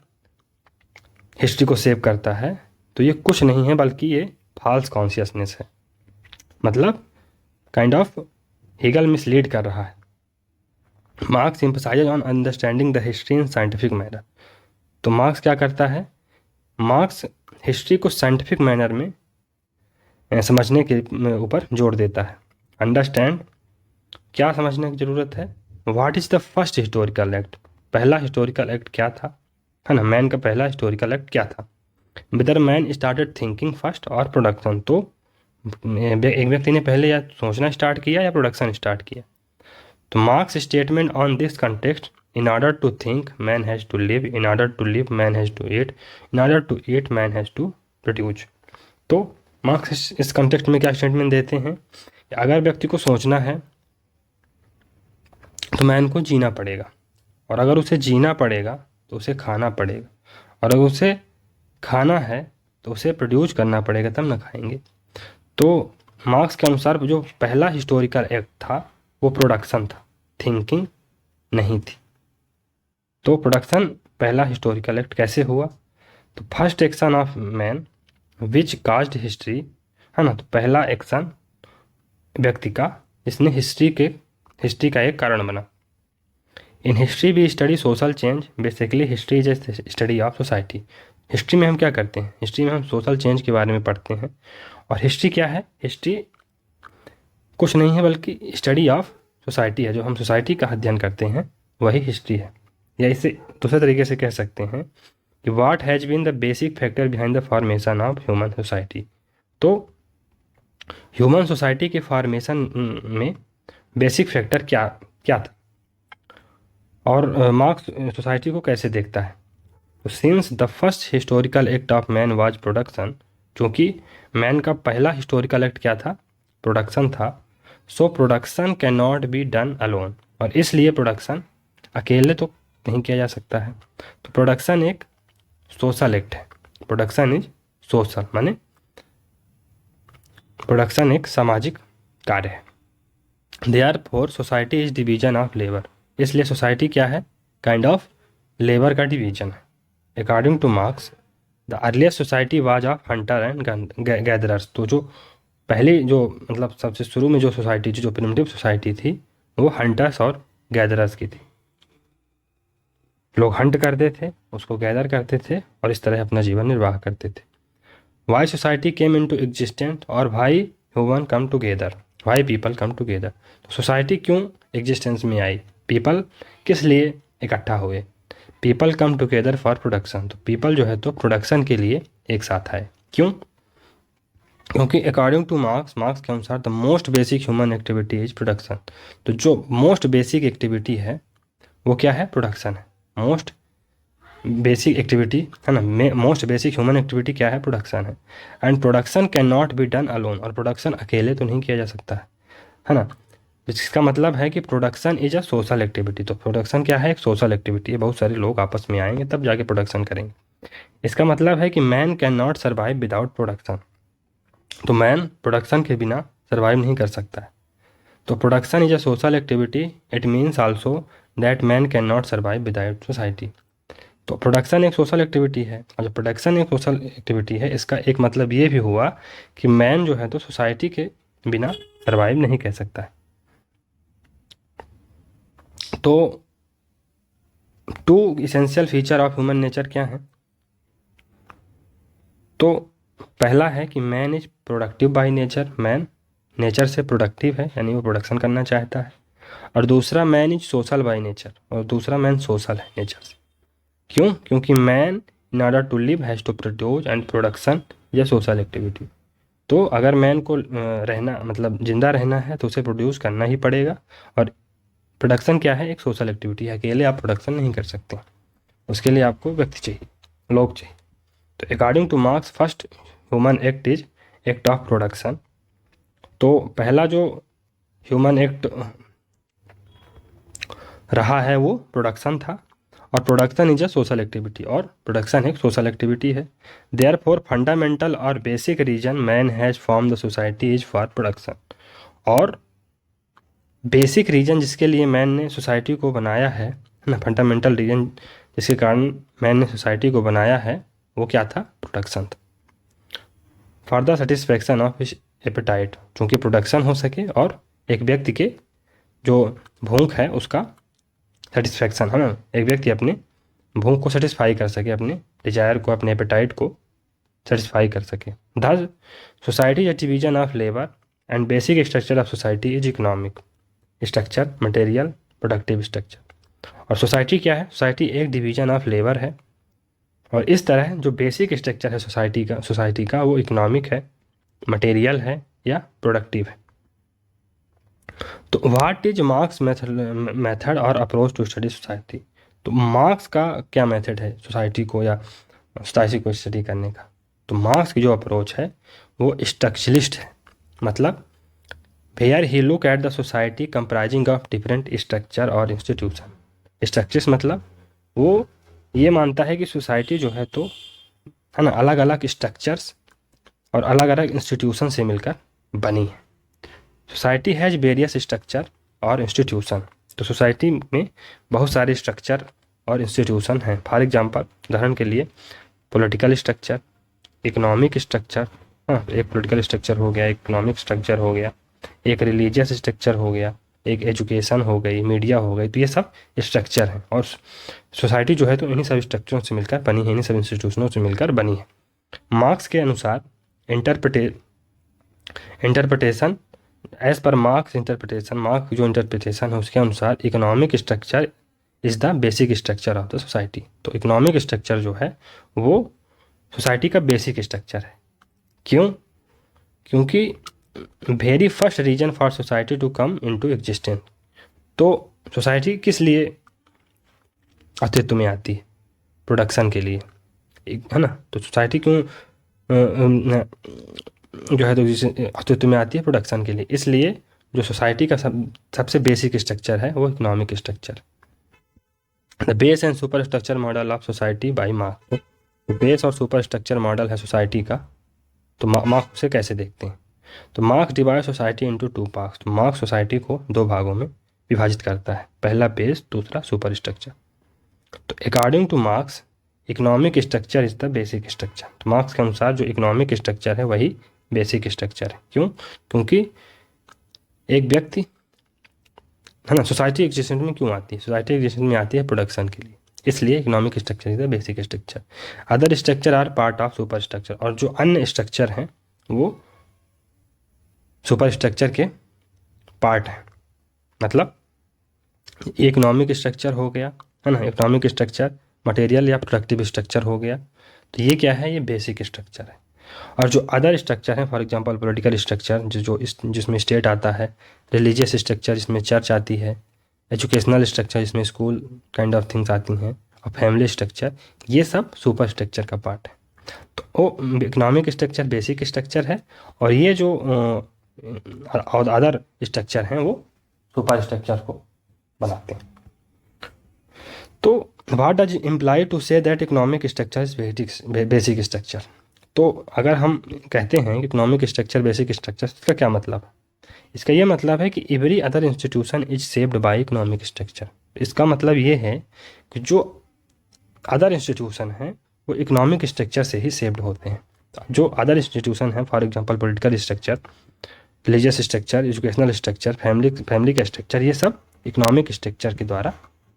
हिस्ट्री को सेव करता है, तो ये कुछ नहीं है बल्कि ये फॉल्स कॉन्शियसनेस है। मतलब काइंड ऑफ हीगल मिसलीड कर रहा है। Marks emphasises on understanding the history in scientific manner. तो मार्क्स क्या करता है? मार्क्स हिस्ट्री को साइंटिफिक मैनर में समझने के ऊपर जोर देता है। अंडरस्टैंड, क्या समझने की ज़रूरत है? What is the first historical act? पहला हिस्टोरिकल एक्ट क्या था, है ना, मैन का पहला हिस्टोरिकल एक्ट क्या था। Whether man started thinking first और प्रोडक्शन। तो एक व्यक्ति ने पहले या सोचना स्टार्ट किया या प्रोडक्शन स्टार्ट किया। तो Marx statement on this context, in order to think man has to live, in order to live man has to eat, in order to eat man has to produce. तो Marx इस context में क्या statement देते हैं कि अगर व्यक्ति को सोचना है तो मैन को जीना पड़ेगा, और अगर उसे जीना पड़ेगा तो उसे खाना पड़ेगा, और अगर उसे खाना है तो उसे प्रोड्यूस करना पड़ेगा, तब ना खाएंगे। तो मार्क्स के अनुसार जो पहला हिस्टोरिकल एक्ट था वो प्रोडक्शन था, थिंकिंग नहीं थी। तो प्रोडक्शन पहला हिस्टोरिकल एक्ट कैसे हुआ? तो first action of man which caused history, है ना। तो पहला एक्शन व्यक्ति का जिसने हिस्ट्री का एक कारण बना। इन हिस्ट्री भी study social change, basically history is a study of society. History में हम क्या करते हैं? हिस्ट्री में हम सोशल चेंज के बारे में पढ़ते हैं। और हिस्ट्री क्या है? हिस्ट्री कुछ नहीं है बल्कि स्टडी ऑफ सोसाइटी है। जो हम सोसाइटी का अध्ययन करते हैं वही हिस्ट्री है। या इसे दूसरे तरीके से कह सकते हैं कि what has been the basic factor behind the formation of human society. तो ह्यूमन सोसाइटी के फॉर्मेशन में बेसिक फैक्टर क्या क्या था, और मार्क्स सोसाइटी को कैसे देखता है। तो since the first historical act of man was production, क्योंकि मैन का पहला हिस्टोरिकल एक्ट क्या था? प्रोडक्शन था। So production can not be done alone, और इसलिए प्रोडक्शन अकेले तो नहीं किया जा सकता है। तो प्रोडक्शन एक सोशल एक्ट है। प्रोडक्शन इज सोशल, माने प्रोडक्शन एक सामाजिक कार्य है। Therefore society is division of labour, इसलिए सोसाइटी क्या है? काइंड ऑफ लेबर का डिवीजन है। According to marks the earliest society was of Hunter and gatherers, तो जो पहली जो मतलब सबसे शुरू में जो सोसाइटी थी, जो प्रिमिटिव सोसाइटी थी, वो हंटर्स और गैदरर्स की थी। लोग हंट करते थे, उसको गैदर करते थे और इस तरह अपना जीवन निर्वाह करते थे। Why society came into existent और why human come together, why people come together, तो सोसाइटी क्यों एग्जिस्टेंस में आई? पीपल किस लिए इकट्ठा हुए? People come together for production, तो पीपल जो है तो प्रोडक्शन के लिए एक साथ आए। क्यों? क्योंकि अकॉर्डिंग टू मार्क्स के अनुसार the most basic human activity is production, तो जो मोस्ट बेसिक एक्टिविटी है वो क्या है? प्रोडक्शन है। मोस्ट बेसिक एक्टिविटी है ना, मोस्ट बेसिक ह्यूमन एक्टिविटी क्या है? प्रोडक्शन है। And production can not be done alone, और प्रोडक्शन अकेले तो नहीं किया जा सकता है ना। जिसका मतलब है कि production is a social activity, तो प्रोडक्शन क्या है? एक सोशल एक्टिविटी है। बहुत सारे लोग आपस में आएंगे तब जाके प्रोडक्शन करेंगे। इसका मतलब है कि man can not survive without production, तो मैन प्रोडक्शन के बिना सर्वाइव नहीं कर सकता है। तो production is a social activity, it means also that man can not survive without society. तो प्रोडक्शन एक सोशल एक्टिविटी है, और जब प्रोडक्शन एक सोशल एक्टिविटी है, इसका एक मतलब ये भी हुआ कि मैन जो है तो सोसाइटी के बिना सर्वाइव नहीं कर सकता है। तो two essential feature of human nature क्या है? तो पहला है कि man is productive by nature, man nature से प्रोडक्टिव है, यानी वो प्रोडक्शन करना चाहता है। और दूसरा man is social by nature, और दूसरा मैन सोशल है नेचर से। क्यों? क्योंकि man in order to live has to produce, and production या सोशल एक्टिविटी। तो अगर मैन को रहना मतलब जिंदा रहना है तो उसे प्रोड्यूस करना ही पड़ेगा, और प्रोडक्शन क्या है? एक सोशल एक्टिविटी है। अकेले आप प्रोडक्शन नहीं कर सकते, उसके लिए आपको व्यक्ति चाहिए, लोग चाहिए। तो according to marks first human act is act of production, तो पहला जो ह्यूमन एक्ट रहा है वो प्रोडक्शन था, और production is a social activity, और प्रोडक्शन एक सोशल एक्टिविटी है। देयर फॉर फंडामेंटल और basic reason man has form the society is for production, और बेसिक रीजन जिसके लिए मैन ने सोसाइटी को बनाया है ना, फंडामेंटल रीजन जिसके कारण मैन ने सोसाइटी को बनाया है, वो क्या था? प्रोडक्शन था। For the satisfaction of his appetite, चूँकि प्रोडक्शन हो सके और एक व्यक्ति के जो भूख है उसका सेटिस्फैक्शन है ना, एक व्यक्ति अपने भूख को सेटिस्फाई कर सके, अपने डिजायर को, अपने एपेटाइट को सेटिस्फाई कर सके। Thus society is a division of labour and basic structure of society is economic structure, material, productive structure. और सोसाइटी क्या है? सोसाइटी एक डिवीजन ऑफ लेबर है, और इस तरह जो बेसिक स्ट्रक्चर है सोसाइटी का वो इकोनॉमिक है, मटेरियल है या प्रोडक्टिव है। तो व्हाट इज मार्क्स मेथड और अप्रोच टू स्टडी सोसाइटी, तो मार्क्स का क्या मेथड है सोसाइटी को या सोसाइटी को स्टडी करने का? तो मार्क्स की जो अप्रोच है वो स्ट्रक्चरलिस्ट है, मतलब where he look at the society comprising of different structure और इंस्टीट्यूशन। स्ट्रक्चर्स मतलब वो ये मानता है कि सोसाइटी जो है तो है ना, अलग अलग स्ट्रक्चर्स और अलग अलग इंस्टीट्यूशन से मिलकर बनी है। सोसाइटी हैज़ वेरियस स्ट्रक्चर और इंस्टीट्यूशन, तो सोसाइटी में बहुत सारे स्ट्रक्चर और इंस्टीट्यूशन हैं। फॉर एग्जांपल, उदाहरण के लिए पॉलिटिकल स्ट्रक्चर, इकोनॉमिक स्ट्रक्चर, हाँ एक पॉलिटिकल स्ट्रक्चर हो गया, इकोनॉमिक स्ट्रक्चर हो गया, एक रिलीजियस स्ट्रक्चर हो गया, एक एजुकेशन हो गई, मीडिया हो गई, तो ये सब स्ट्रक्चर हैं। और सोसाइटी जो है तो इन्हीं सब स्ट्रक्चरों से मिलकर बनी है, इन्हीं सब इंस्टीट्यूशनों से मिलकर बनी है। मार्क्स के अनुसार interpretation as per Marx interpretation, Marx जो इंटरप्रिटेशन है उसके अनुसार economic structure is the basic structure of the society. तो इकोनॉमिक स्ट्रक्चर जो है वो सोसाइटी का बेसिक स्ट्रक्चर है। क्यों? क्योंकि very first reason for society to come into existence, तो सोसाइटी किस लिए अस्तित्व में आती है? प्रोडक्शन के लिए, है ना। तो सोसाइटी क्यों जो है तो अस्तित्व में आती है? प्रोडक्शन के लिए। इसलिए जो सोसाइटी का सबसे बेसिक स्ट्रक्चर है वो economic structure. The base and super structure model of society by marks. तो बेस और सुपर स्ट्रक्चर मॉडल है सोसाइटी का, तो मार्क्स उसे कैसे देखते हैं? तो marks divide society into two parts. तो मार्क्स सोसाइटी को दो भागों में विभाजित करता है, पहला बेस, दूसरा सुपर स्ट्रक्चर। तो according to marks economic structure is the basic structure. तो मार्क्स के अनुसार जो इकोनॉमिक स्ट्रक्चर है वही बेसिक स्ट्रक्चर है। क्यों? क्योंकि एक व्यक्ति, है ना, सोसाइटी एग्जिस्टेंस में क्यों आती है? सोसाइटी एग्जिस्टेंस में आती है प्रोडक्शन के लिए, इसलिए economic structure is the basic structure. Other structure are part of super structure. और जो अन्य स्ट्रक्चर हैं वो सुपर स्ट्रक्चर के पार्ट हैं। मतलब इकोनॉमिक स्ट्रक्चर हो गया, है ना, इकोनॉमिक स्ट्रक्चर, मटेरियल या प्रोडक्टिव स्ट्रक्चर हो गया, तो ये क्या है? ये बेसिक स्ट्रक्चर है। और जो अदर स्ट्रक्चर है, फॉर एग्जांपल पॉलिटिकल स्ट्रक्चर जिसमें स्टेट आता है, रिलीजियस स्ट्रक्चर जिसमें चर्च आती है, एजुकेशनल स्ट्रक्चर जिसमें स्कूल काइंड ऑफ थिंग्स आती हैं, और फैमिली स्ट्रक्चर, ये सब सुपर स्ट्रक्चर का पार्ट है। तो वो इकोनॉमिक स्ट्रक्चर बेसिक स्ट्रक्चर है, और ये जो और अदर स्ट्रक्चर हैं वो सुपर स्ट्रक्चर को बनाते हैं। तो what does imply to say that economic structure is basic structure? तो अगर हम कहते हैं कि इकोनॉमिक स्ट्रक्चर बेसिक स्ट्रक्चर, इसका क्या मतलब है? इसका ये मतलब है कि every other institution is shaped by economic structure. इसका मतलब ये है कि जो अदर इंस्टीट्यूशन हैं वो इकोनॉमिक स्ट्रक्चर से ही शेप्ड होते हैं। जो अदर इंस्टीट्यूशन हैं, for example political structure, religious structure, educational structure, family का स्ट्रक्चर, ये सब इकोनॉमिक स्ट्रक्चर के द्वारा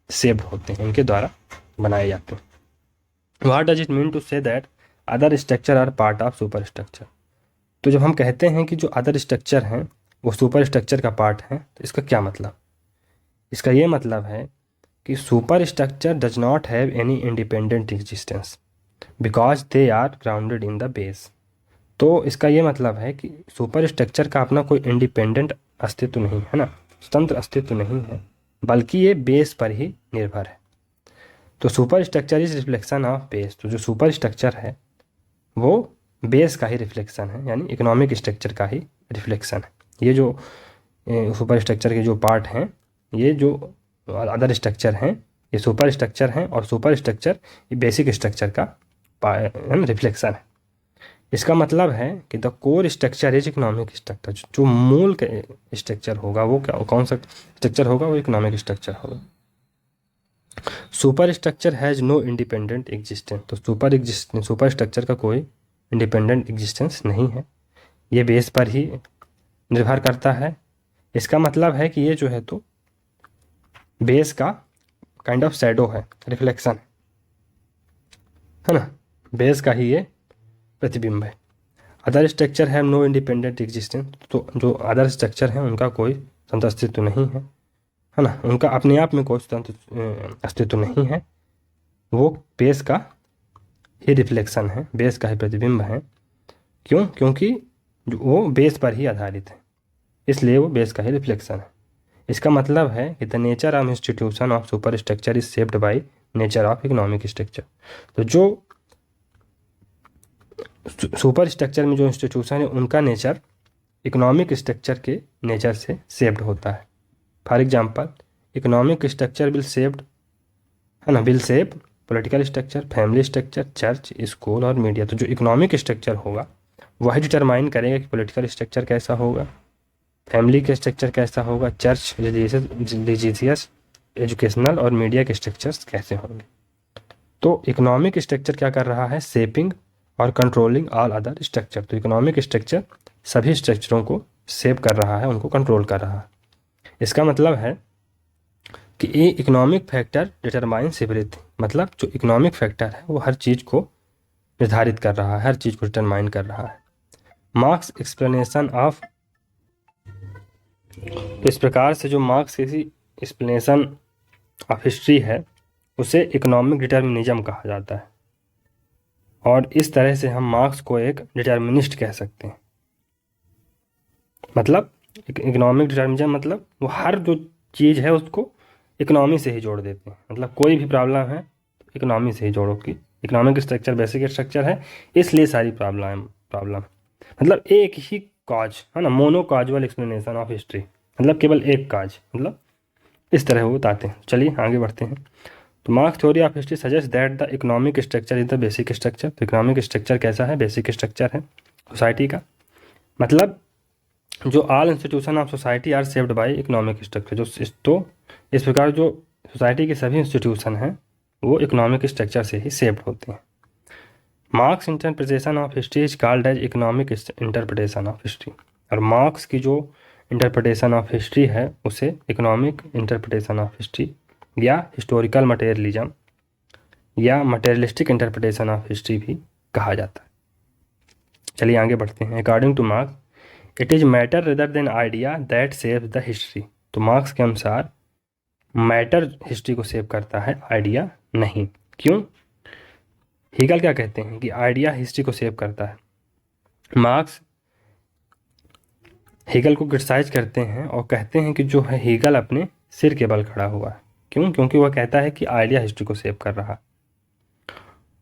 शेप्ड होते हैं, इनके द्वारा बनाए जाते हैं। What does it mean to say that other structure are part of super structure? तो जब हम कहते हैं कि जो अदर स्ट्रक्चर हैं वो सुपर स्ट्रक्चर का पार्ट है, तो इसका क्या मतलब? इसका ये मतलब है कि super structure does not have any independent existence because they are grounded in the base. तो इसका ये मतलब है कि सुपर स्ट्रक्चर का अपना कोई इंडिपेंडेंट अस्तित्व नहीं है ना, स्वतंत्र अस्तित्व नहीं है, बल्कि ये बेस पर ही निर्भर है। तो super structure is reflection of base. तो जो सुपर स्ट्रक्चर है वो बेस का ही रिफ्लेक्शन है, यानी इकोनॉमिक स्ट्रक्चर का ही रिफ्लेक्शन है। ये जो सुपर स्ट्रक्चर के जो पार्ट हैं, ये जो अदर स्ट्रक्चर हैं, ये सुपर स्ट्रक्चर हैं, और सुपर स्ट्रक्चर ये बेसिक स्ट्रक्चर का रिफ्लेक्शन है। इसका मतलब है कि the core structure is economic structure. जो मूल स्ट्रक्चर होगा वो क्या, कौन सा स्ट्रक्चर होगा? वो इकोनॉमिक स्ट्रक्चर होगा। Super structure has no independent existence. तो सुपर स्ट्रक्चर का कोई इंडिपेंडेंट एग्जिस्टेंस नहीं है, ये बेस पर ही निर्भर करता है। इसका मतलब है कि ये जो है तो बेस का काइंड ऑफ शैडो है, रिफ्लेक्शन है ना, बेस का ही ये प्रतिबिंब है। अदर स्ट्रक्चर है नो इंडिपेंडेंट एग्जिस्टेंस। तो जो अदर स्ट्रक्चर हैं उनका कोई स्वतंत्र अस्तित्व नहीं है ना, उनका अपने आप में कोई स्वतंत्र अस्तित्व नहीं है, वो बेस का ही रिफ्लेक्शन है, बेस का ही प्रतिबिंब है। क्यों? क्योंकि वो बेस पर ही आधारित है, इसलिए वो बेस का ही रिफ्लेक्शन है। इसका मतलब है कि the nature of institution of super structure is shaped by nature of economic structure. तो जो सुपर स्ट्रक्चर में जो इंस्टीट्यूशन है उनका नेचर इकोनॉमिक स्ट्रक्चर के नेचर से शेप्ड होता है। For example economic structure will shaped, है ना, will shape political structure, family structure, church, school और मीडिया। तो जो इकोनॉमिक स्ट्रक्चर होगा वही डिटरमाइन करेगा कि पॉलिटिकल स्ट्रक्चर कैसा होगा, फैमिली का स्ट्रक्चर कैसा होगा, चर्च, रिलीजियस, एजुकेशनल और मीडिया के स्ट्रक्चर्स कैसे होंगे। तो इकोनॉमिक स्ट्रक्चर क्या कर रहा है? शेपिंग और कंट्रोलिंग ऑल अदर स्ट्रक्चर। तो इकोनॉमिक स्ट्रक्चर सभी स्ट्रक्चरों को शेप कर रहा है, उनको कंट्रोल कर रहा है। इसका मतलब है कि ये इकोनॉमिक फैक्टर डिटरमाइंस एवरीथिंग। मतलब जो इकोनॉमिक फैक्टर है वो हर चीज़ को निर्धारित कर रहा है, हर चीज़ को डिटरमाइन कर रहा है। मार्क्स एक्सप्लेनेशन ऑफ, तो इस प्रकार से जो मार्क्स की एक्सप्लेनेशन ऑफ हिस्ट्री है उसे इकोनॉमिक डिटर्मिनिज्म कहा जाता है, और इस तरह से हम मार्क्स को एक डिटर्मिनिस्ट कह सकते हैं। मतलब इकोनॉमिक डिटर्मिनिज्म मतलब वो हर जो चीज़ है उसको इकोनॉमी से ही जोड़ देते हैं। मतलब कोई भी प्रॉब्लम है इकोनॉमी से ही जोड़ो कि इकोनॉमिक स्ट्रक्चर बेसिक स्ट्रक्चर है, इसलिए सारी प्रॉब्लम मतलब एक ही कॉज है ना, mono casual explanation of history, मतलब केवल एक काज, मतलब इस तरह वो बताते हैं। चलिए आगे बढ़ते हैं। तो Marx theory of history suggest that the economic structure is the basic structure. तो इकोनॉमिक स्ट्रक्चर कैसा है? बेसिक स्ट्रक्चर है सोसाइटी का, मतलब जो all institution of society are shaped by economic structure. तो इस प्रकार जो सोसाइटी के सभी इंस्टीट्यूशन हैं वो इकोनॉमिक स्ट्रक्चर से ही शेप्ड होते हैं। Marx interpretation of history is called as economic interpretation of history. और मार्क्स की जो इंटरप्रिटेशन ऑफ हिस्ट्री है उसे इकोनॉमिक इंटरप्रिटेशन ऑफ हिस्ट्री या हिस्टोरिकल मटेरियलिज्म या मटेरियलिस्टिक इंटरप्रिटेशन ऑफ हिस्ट्री भी कहा जाता है। चलिए आगे बढ़ते हैं। According to Marx it is matter rather than idea that saves the history. तो मार्क्स के अनुसार मैटर हिस्ट्री को सेव करता है, आइडिया नहीं। क्यों? हीगल क्या कहते हैं कि आइडिया हिस्ट्री को सेव करता है। मार्क्स हीगल को क्रिटिसाइज करते हैं और कहते हैं कि जो है हीगल अपने सिर के बल खड़ा हुआ है। क्यों? क्योंकि वह कहता है कि आइडिया हिस्ट्री को सेव कर रहा है।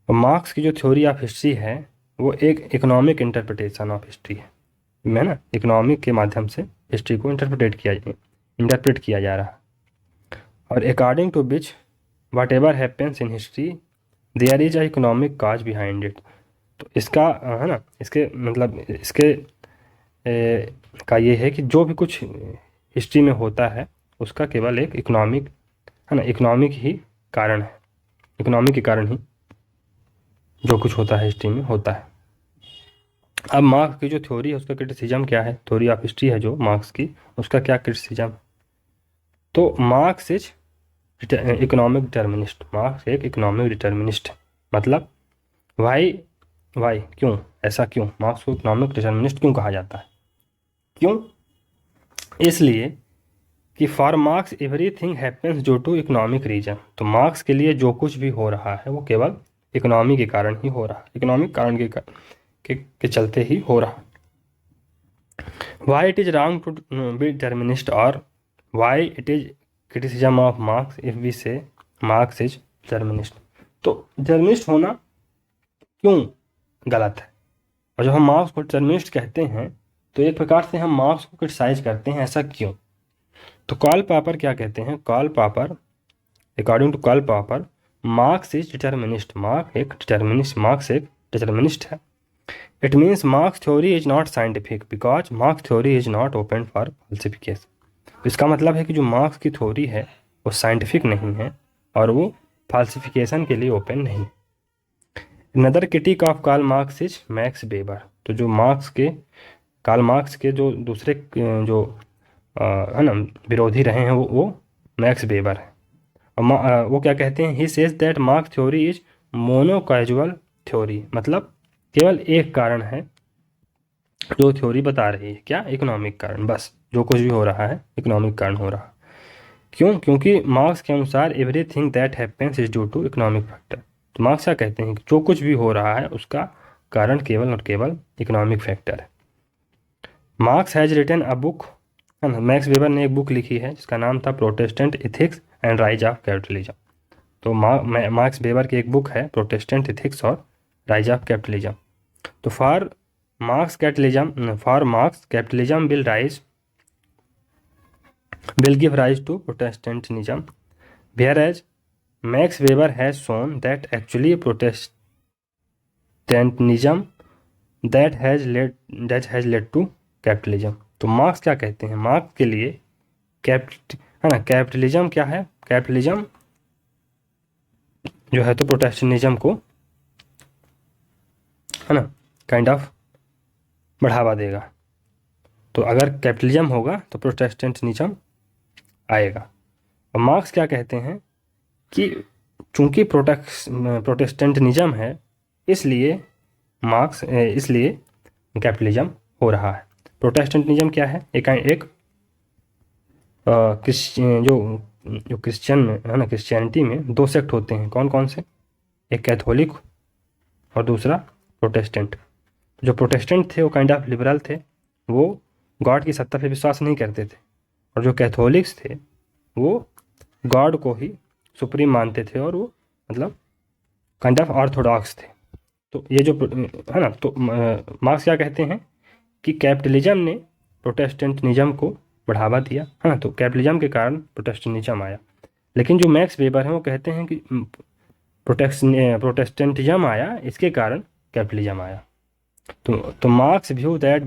और मार्क्स की जो थ्योरी ऑफ हिस्ट्री है वो एक इकोनॉमिक इंटरप्रिटेशन ऑफ हिस्ट्री है ना, इकोनॉमिक के माध्यम से हिस्ट्री को इंटरप्रेट किया जा रहा है। और according to which whatever happens in history there is a economic cause behind it. तो इसका है ना, इसके मतलब इसके का ये है कि जो भी कुछ हिस्ट्री में होता है उसका केवल एक इकोनॉमिक है ना, इकोनॉमिक ही कारण है, इकोनॉमिक के कारण ही जो कुछ होता है हिस्ट्री में होता है। अब मार्क्स की जो थ्योरी है उसका क्रिटिसिज्म क्या है? थ्योरी ऑफ हिस्ट्री है जो मार्क्स की, उसका क्या क्रिटिसिज्म? तो marks is economic determinist. Marx एक इकोनॉमिक डिटर्मिनिस्ट है। मतलब वाई क्यों, ऐसा क्यों? मार्क्स को इकोनॉमिक डिटर्मिनिस्ट क्यों कहा जाता है? क्यों? इसलिए कि for Marx everything happens due to economic reason. तो मार्क्स के लिए जो कुछ भी हो रहा है वो केवल इकोनॉमी के कारण ही हो रहा है, इकोनॉमिक कारण के चलते ही हो रहा है। Why it is wrong to be determinist और why it is criticism of Marx if we say Marx is determinist. तो डिटर्मिनिस्ट होना क्यों गलत है? और जब हम मार्क्स को डिटर्मिनिस्ट कहते हैं तो एक प्रकार से हम मार्क्स को क्रिटिसाइज करते हैं, ऐसा क्यों? तो कार्ल पॉपर क्या कहते हैं? Karl Popper, according to Karl Popper, Marx is determinist. Marx एक डिटर्मिनिस्ट है। It means Marx theory is not scientific because Marx theory is not open for falsification. इसका मतलब है कि जो मार्क्स की थ्योरी है वो साइंटिफिक नहीं है और वो फॉल्सिफिकेशन के लिए ओपन नहीं। Another critic of Karl Marx is Max Weber. तो जो कार्ल मार्क्स के जो दूसरे जो है ना विरोधी रहे हैं वो मैक्स वेबर है। और वो क्या कहते हैं? He says that marks theory is mono casual theory. मतलब केवल एक कारण है जो थ्योरी बता रही है, क्या? इकोनॉमिक कारण। बस जो कुछ भी हो रहा है इकोनॉमिक कारण हो रहा है। क्यों? क्योंकि मार्क्स के अनुसार everything that happens is due to economic factor. तो मार्क्स क्या कहते हैं कि जो कुछ भी हो रहा है उसका कारण केवल और केवल इकोनॉमिक फैक्टर है। Marx has written a book, है ना, मैक्स वेबर ने एक बुक लिखी है जिसका नाम था Protestant ethics and rise of capitalism. तो मार्क्स वेबर की एक बुक है प्रोटेस्टेंट इथिक्स और राइज ऑफ कैपिटलिज्म। तो for marks capitalism will give rise to Protestantism, whereas Max Weber has shown that actually Protestantism that has led to capitalism। तो Marx क्या कहते हैं? मार्क्स के लिए कैपिटलिज्म क्या है? कैपिटलिज्म जो है तो प्रोटेस्टेंटिज्म को है ना काइंड ऑफ बढ़ावा देगा। तो अगर कैपिटलिज्म होगा तो प्रोटेस्टेंटिज्म आएगा। और मार्क्स क्या कहते हैं कि चूंकि प्रोटेस्टेंटिज्म है इसलिए कैपिटलिज्म हो रहा है। प्रोटेस्टेंटिज्म क्या है? एक जो क्रिश्चियन में है ना, क्रिश्चियनिटी में दो सेक्ट होते हैं। कौन कौन से? एक कैथोलिक और दूसरा प्रोटेस्टेंट। जो प्रोटेस्टेंट थे वो काइंड ऑफ लिबरल थे, वो गॉड की सत्ता पे विश्वास नहीं करते थे। और जो कैथोलिक्स थे वो गॉड को ही सुप्रीम मानते थे और वो मतलब काइंड ऑफ ऑर्थोडॉक्स थे। तो ये जो है ना, तो मार्क्स क्या कहते हैं कि कैपिटलिज्म ने प्रोटेस्टेंटिज्म को बढ़ावा दिया, है ना, तो कैपिटलिज्म के कारण प्रोटेस्टेंटिज्म आया। लेकिन जो मैक्स वेबर हैं वो कहते हैं कि प्रोटेस्टेंटिज्म आया, इसके कारण कैपिटलिज्म आया। तो Marx view that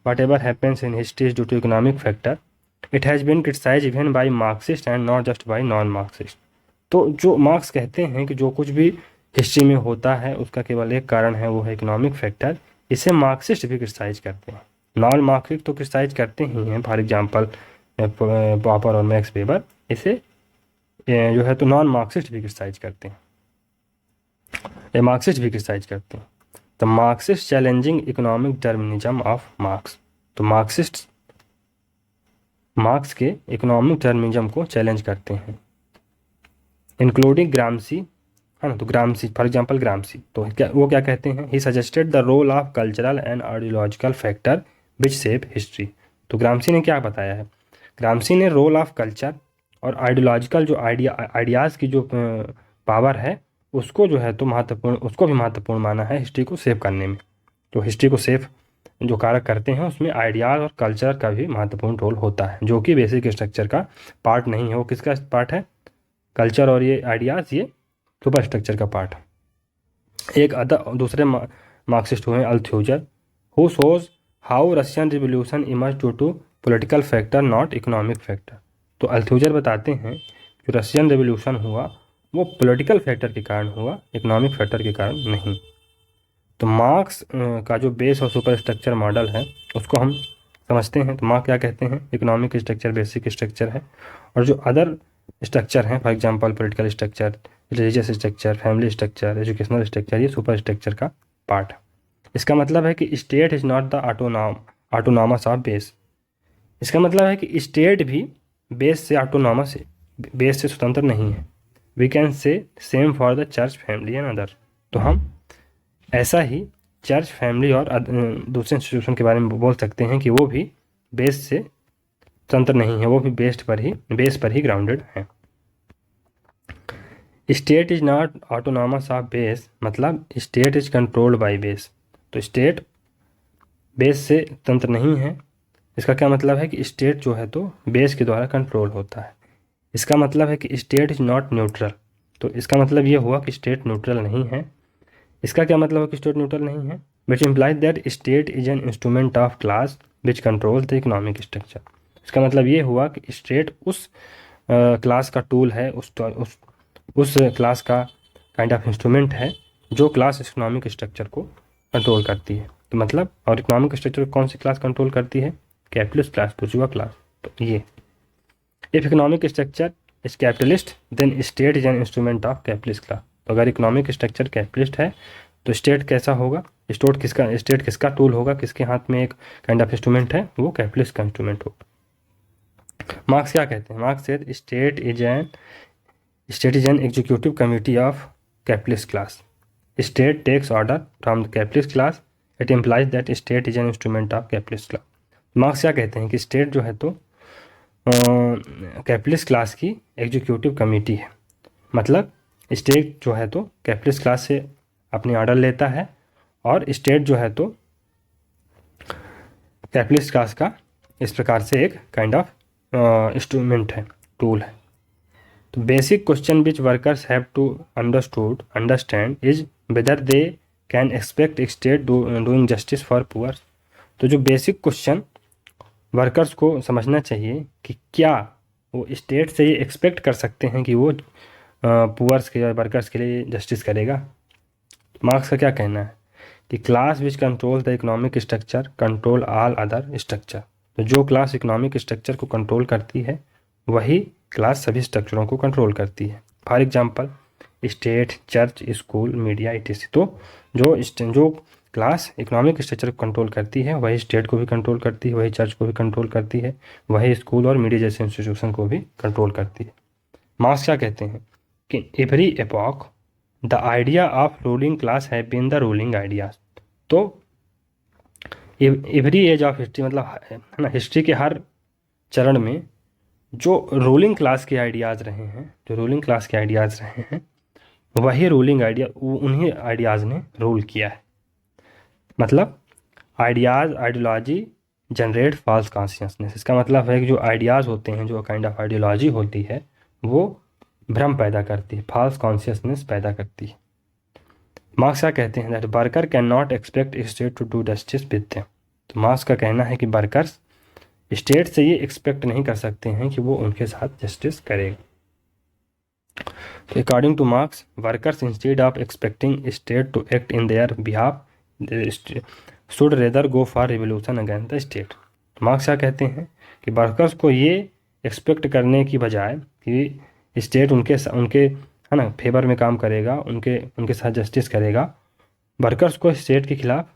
whatever happens in history is due to economic factor, it has been criticise even by Marxist and not just by non Marxist. तो जो मार्क्स कहते हैं कि जो कुछ भी हिस्ट्री में होता है उसका केवल एक कारण है, वो है इकोनॉमिक फैक्टर, इसे मार्क्सिस्ट भी क्रिटिसाइज करते हैं। नॉन मार्क्सिस्ट तो क्रिटिसाइज करते ही हैं, फॉर एग्जांपल पॉपर और मैक्स वेबर, इसे जो है तो नॉन मार्क्सिस्ट भी क्रिटिसाइज करते हैं, मार्क्सिस्ट भी क्रिटिसाइज करते हैं। The Marxist challenging economic determinism of marks. तो मार्क्सिस्ट मार्क्स के इकोनॉमिक डिटर्मिनिज्म को चैलेंज करते हैं, इंक्लूडिंग ग्रामसी, है ना, तो ग्रामसी फॉर एग्जांपल ग्रामसी, तो वो क्या कहते हैं, he suggested the role of cultural and ideological factor which shape history. तो ग्रामसी ने क्या बताया है, ग्रामसी ने रोल ऑफ कल्चर और आइडियोलॉजिकल जो आइडियाज़ की जो पावर है उसको जो है तो महत्वपूर्ण, उसको भी महत्वपूर्ण माना है हिस्ट्री को सेव करने में। तो हिस्ट्री को सेव जो कारक करते हैं उसमें आइडियाज़ और कल्चर का भी महत्वपूर्ण रोल होता है, जो कि बेसिक स्ट्रक्चर का पार्ट नहीं है। वो किसका पार्ट है, कल्चर और ये आइडियाज़ ये सुपर स्ट्रक्चर का पार्ट है। एक दूसरे मार्क्सिस्ट हुए Althusser, who shows how Russian revolution emerge due to political factor not economic factor. तो अल्थ्यूजर बताते हैं जो रशियन रिवोल्यूशन हुआ वो पॉलिटिकल फैक्टर के कारण हुआ, इकोनॉमिक फैक्टर के कारण नहीं। तो मार्क्स का जो बेस और सुपर स्ट्रक्चर मॉडल है उसको हम समझते हैं। तो मार्क्स क्या कहते हैं, इकोनॉमिक स्ट्रक्चर बेसिक स्ट्रक्चर है, और जो अदर स्ट्रक्चर हैं for example political structure, religious structure, family structure, educational structure, ये सुपर स्ट्रक्चर का पार्ट है। इसका मतलब है कि state is not the autonomous of base. इसका मतलब है कि स्टेट भी बेस से ऑटोनॉमस, बेस से स्वतंत्र नहीं है। We can say same for the church, family and other. तो हम ऐसा ही चर्च, फैमिली और दूसरे इंस्टीट्यूशन के बारे में बोल सकते हैं कि वो भी बेस से स्वतंत्र नहीं है, वो भी बेस पर ही ग्राउंडेड है। State is not autonomous of base, मतलब state is controlled by base. तो स्टेट बेस से स्वतंत्र नहीं है, इसका क्या मतलब है कि स्टेट जो है तो बेस के द्वारा कंट्रोल होता है। इसका मतलब है कि स्टेट इज नॉट न्यूट्रल। तो इसका मतलब ये हुआ कि स्टेट न्यूट्रल नहीं है। इसका क्या मतलब है कि स्टेट न्यूट्रल नहीं है, which implies that state is an instrument of class which control the economic structure. इसका मतलब ये हुआ कि स्टेट उस क्लास का टूल है, उस क्लास का काइंड ऑफ इंस्ट्रूमेंट है जो क्लास इकोनॉमिक स्ट्रक्चर को कंट्रोल करती है। तो मतलब, और इकोनॉमिक स्ट्रक्चर को कौन सी क्लास कंट्रोल करती है, कैपिटलिस्ट क्लास, बुर्जुआ क्लास। तो ये if economic structure is capitalist then state is an instrument of capitalist class. तो अगर इकोनॉमिक स्ट्रक्चर कैपिटलिस्ट है तो स्टेट कैसा होगा, स्टेट किसका टूल होगा, किसके हाथ में एक काइंड ऑफ इंस्ट्रूमेंट है, वो कैपिटलिस्ट का इंस्ट्रूमेंट होगा। मार्क्स क्या कहते हैं, Marx say state is an executive committee of capitalist class. State takes order from the capitalist class, it implies that state is an instrument of capitalist class. Marx क्या कहते हैं कि state जो है तो कैपिटलिस्ट क्लास की executive committee है। मतलब स्टेट जो है तो कैपिटलिस्ट क्लास से अपने ऑर्डर लेता है, और स्टेट जो है तो कैपिटलिस्ट क्लास का इस प्रकार से एक काइंड ऑफ इंस्ट्रूमेंट है, टूल है। तो basic question which workers have to understand is whether they can expect state doing justice for poor. तो जो बेसिक क्वेश्चन वर्कर्स को समझना चाहिए कि क्या वो स्टेट से ये एक्सपेक्ट कर सकते हैं कि वो पुअर्स के, वर्कर्स के लिए जस्टिस करेगा। मार्क्स का क्या कहना है कि class which control the economic structure control all other structure. तो जो क्लास इकोनॉमिक स्ट्रक्चर को कंट्रोल करती है वही क्लास सभी स्ट्रक्चरों को कंट्रोल करती है। For example state, church, school, media इत्यादि। तो जो क्लास इकोनॉमिक स्ट्रक्चर को कंट्रोल करती है वही स्टेट को भी कंट्रोल करती है, वही चर्च को भी कंट्रोल करती है, वही स्कूल और मीडिया जैसे इंस्टीट्यूशन को भी कंट्रोल करती है। मार्क्स क्या कहते हैं कि every epoch the idea of ruling class है बीन द रूलिंग आइडियाज। तो एवरी एज ऑफ हिस्ट्री, मतलब है ना, हिस्ट्री के हर चरण में जो रूलिंग क्लास के आइडियाज़ रहे हैं, वही रूलिंग आइडिया, उन्हीं आइडियाज़ ने रूल किया है। मतलब ideas, ideology generate false consciousness. इसका मतलब है कि जो आइडियाज़ होते हैं, जो काइंड ऑफ आइडियोलॉजी होती है, वो भ्रम पैदा करती है, फॉल्स कॉन्शियसनेस पैदा करती है। मार्क्स क्या कहते हैं, that worker can not expect state to do justice with them. तो मार्क्स का कहना है कि वर्कर्स स्टेट से ये एक्सपेक्ट नहीं कर सकते हैं कि वो उनके साथ जस्टिस करेगा। तो according to Marx, workers instead of expecting state to act in their behalf should rather go for revolution against the state. Marx क्या कहते हैं कि वर्कर्स को ये एक्सपेक्ट करने की बजाय कि स्टेट उनके है ना फेवर में काम करेगा, उनके साथ जस्टिस करेगा, वर्कर्स को स्टेट के खिलाफ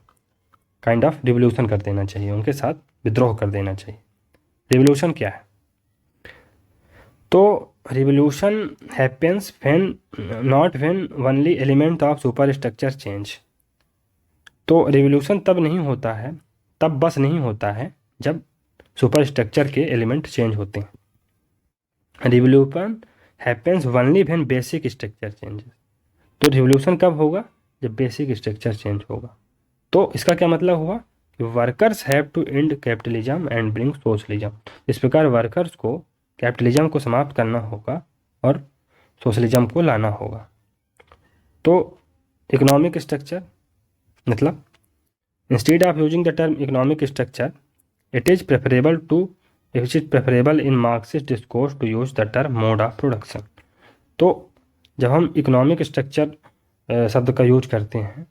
काइंड ऑफ रिवोल्यूशन कर देना चाहिए, उनके साथ विद्रोह कर देना चाहिए। रिवोल्यूशन क्या है? तो revolution happens when not when only element of super structure change. तो रिवोल्यूशन तब नहीं होता है, तब बस नहीं होता है जब सुपर स्ट्रक्चर के एलिमेंट चेंज होते हैं। Revolution happens only when basic structure changes. तो रिवोल्यूशन कब होगा? जब बेसिक स्ट्रक्चर चेंज होगा। तो इसका क्या मतलब हुआ कि workers have to end capitalism and bring socialism. इस प्रकार वर्कर्स को कैपिटलिज्म को समाप्त करना होगा और सोशलिज्म को लाना होगा। तो इकोनॉमिक स्ट्रक्चर मतलब instead of using the term economic structure it is preferable in Marxist discourse to use the term mode of production. तो जब हम इकोनॉमिक स्ट्रक्चर शब्द का यूज करते हैं,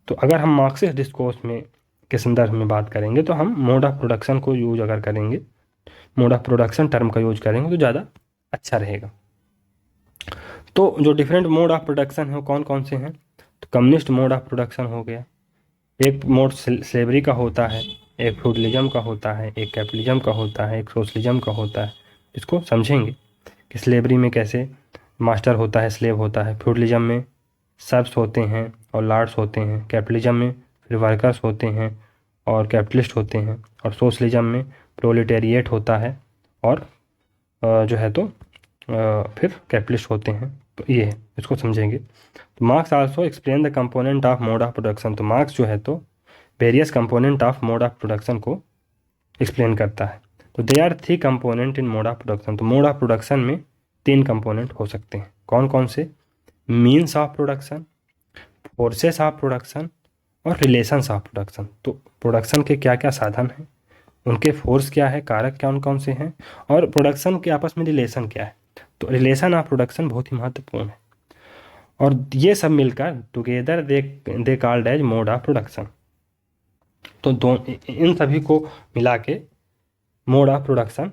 तो अगर हम मार्क्सिस्ट डिस्कोर्स में के संदर्भ में बात करेंगे तो हम मोड ऑफ प्रोडक्शन को यूज अगर करेंगे, मोड ऑफ प्रोडक्शन टर्म का यूज करेंगे तो ज़्यादा अच्छा रहेगा। तो जो डिफरेंट मोड ऑफ प्रोडक्शन है वो कौन कौन से हैं? तो कम्युनिस्ट मोड ऑफ प्रोडक्शन हो गया, एक मोड स्लेवरी का होता है, एक फ्यूडलिज्म का होता है, एक कैपिटलिज्म का होता है, एक सोशलिज्म का होता है। इसको समझेंगे कि स्लेवरी में कैसे मास्टर होता है, स्लेव होता है, फ्यूडलिज्म में सर्व्स होते हैं और लॉर्ड्स होते हैं, कैपिटलिज्म में फिर वर्कर्स होते हैं और कैपिटलिस्ट होते हैं, और सोशलिज्म में प्रोलेटेरिएट होता है और जो है तो फिर कैपिटलिस्ट होते हैं। तो ये है, इसको समझेंगे। तो Marx also explain the component of mode of production. तो मार्क्स जो है तो various component of mode of production को एक्सप्लेन करता है। तो they are 3 component in mode of production. तो मोड ऑफ प्रोडक्शन में 3 कंपोनेंट हो सकते हैं। कौन कौन से? Means of production, forces of production और रिलेशंस ऑफ प्रोडक्शन। तो प्रोडक्शन के क्या क्या साधन हैं, उनके फोर्स क्या है, कारक कौन कौन से हैं, और प्रोडक्शन के आपस में रिलेशन क्या है। तो रिलेशन ऑफ प्रोडक्शन बहुत ही महत्वपूर्ण है, और ये सब मिलकर together they called as mode of production. तो इन सभी को मिला के मोड ऑफ प्रोडक्शन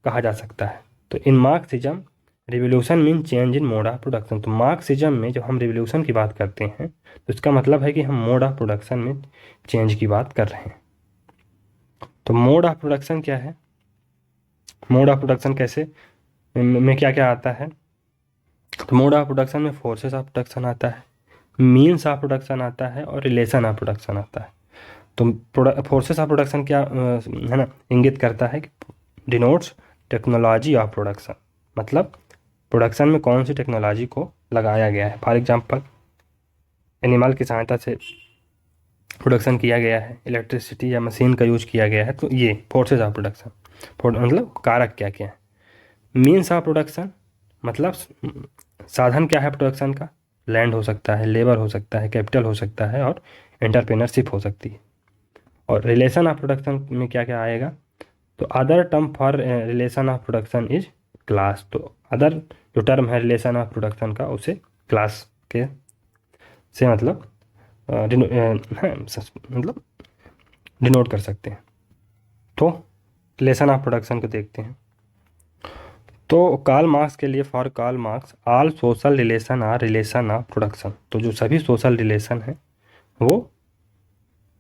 कहा जा सकता है। तो in Marxism revolution mean change in mode of production. तो मार्क्सिज्म में जब हम रिवोल्यूशन की बात करते हैं तो इसका मतलब है कि हम मोड ऑफ प्रोडक्शन में चेंज की बात कर रहे हैं। तो मोड ऑफ प्रोडक्शन क्या है? मोड ऑफ प्रोडक्शन कैसे में क्या क्या आता है? तो मोड ऑफ प्रोडक्शन में फोर्सेस ऑफ प्रोडक्शन आता है, मीन्स ऑफ प्रोडक्शन आता है और रिलेशन ऑफ प्रोडक्शन आता है। तो फोर्सेस ऑफ प्रोडक्शन क्या है ना, इंगित करता है कि डिनोट्स टेक्नोलॉजी ऑफ प्रोडक्शन। मतलब प्रोडक्शन में कौन सी टेक्नोलॉजी को लगाया गया है। फॉर एग्जांपल एनिमल की सहायता से प्रोडक्शन किया गया है, इलेक्ट्रिसिटी या मशीन का यूज किया गया है, तो ये फोर्सेस ऑफ प्रोडक्शन। मतलब कारक क्या क्या है। मीन्स ऑफ प्रोडक्शन मतलब साधन क्या है प्रोडक्शन का, लैंड हो सकता है, लेबर हो सकता है, कैपिटल हो सकता है और एंटरप्रेन्योरशिप हो सकती है। और रिलेशन ऑफ प्रोडक्शन में क्या क्या आएगा? तो other term for relation of production is class. तो अदर जो टर्म है रिलेशन ऑफ प्रोडक्शन का उसे क्लास के से मतलब मतलब डिनोट कर सकते हैं। तो रिलेशन ऑफ प्रोडक्शन को देखते हैं। तो कार्ल मार्क्स के लिए, for Karl Marx all social relation are relation of production. तो जो सभी सोशल रिलेशन है वो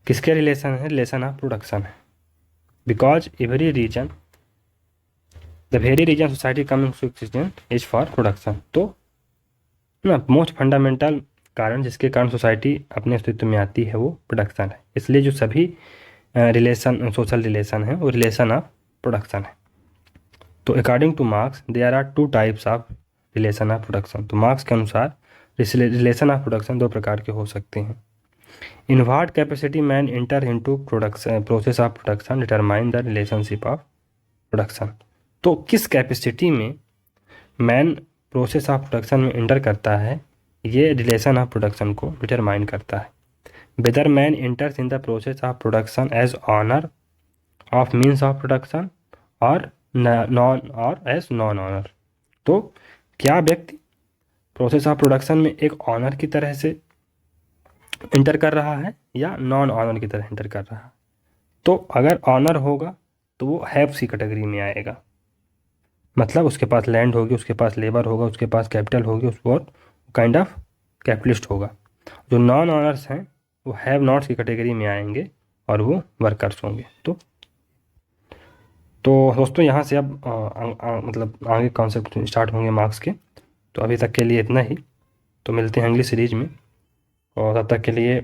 किसके रिलेशन है? रिलेशन ऑफ प्रोडक्शन है। Because every reason the very reason society coming to existence is for production. तो ना मोस्ट फंडामेंटल कारण जिसके कारण सोसाइटी अपने अस्तित्व में आती है वो प्रोडक्शन है। इसलिए जो सभी रिलेशन सोशल रिलेशन है वो रिलेशन ऑफ प्रोडक्शन है। तो according to Marx there are 2 types of relation of production. तो मार्क्स के अनुसार रिलेशन ऑफ प्रोडक्शन दो प्रकार के हो सकते हैं। In what capacity man enter into production process of production determine the relationship of production. तो किस कैपेसिटी में मैन प्रोसेस ऑफ प्रोडक्शन में इंटर करता है, ये रिलेशन ऑफ प्रोडक्शन को डिटरमाइन करता है। Whether man enters in the process of production as owner of means of production और नॉन और एज नॉन ऑनर। तो क्या व्यक्ति प्रोसेस ऑफ प्रोडक्शन में एक ऑनर की तरह से इंटर कर रहा है या नॉन ऑनर की तरह इंटर कर रहा है। तो अगर ऑनर होगा तो वो हैव्स की कैटेगरी में आएगा, मतलब उसके पास लैंड होगी, उसके पास लेबर होगा, उसके पास कैपिटल होगी, उस और काइंड ऑफ कैपिटलिस्ट होगा। जो नॉन ऑनर्स हैं वो हैव नॉट्स की कैटेगरी में आएंगे और वो वर्कर्स होंगे। तो दोस्तों यहाँ से अब मतलब आगे कॉन्सेप्ट स्टार्ट होंगे मार्क्स के। तो अभी तक के लिए इतना ही, तो मिलते हैं अगली सीरीज में, और तब तक के लिए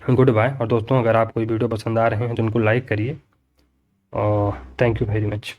गुड बाय। और दोस्तों अगर आप कोई वीडियो पसंद आ रहे हैं तो उनको लाइक करिए, और थैंक यू वेरी मच।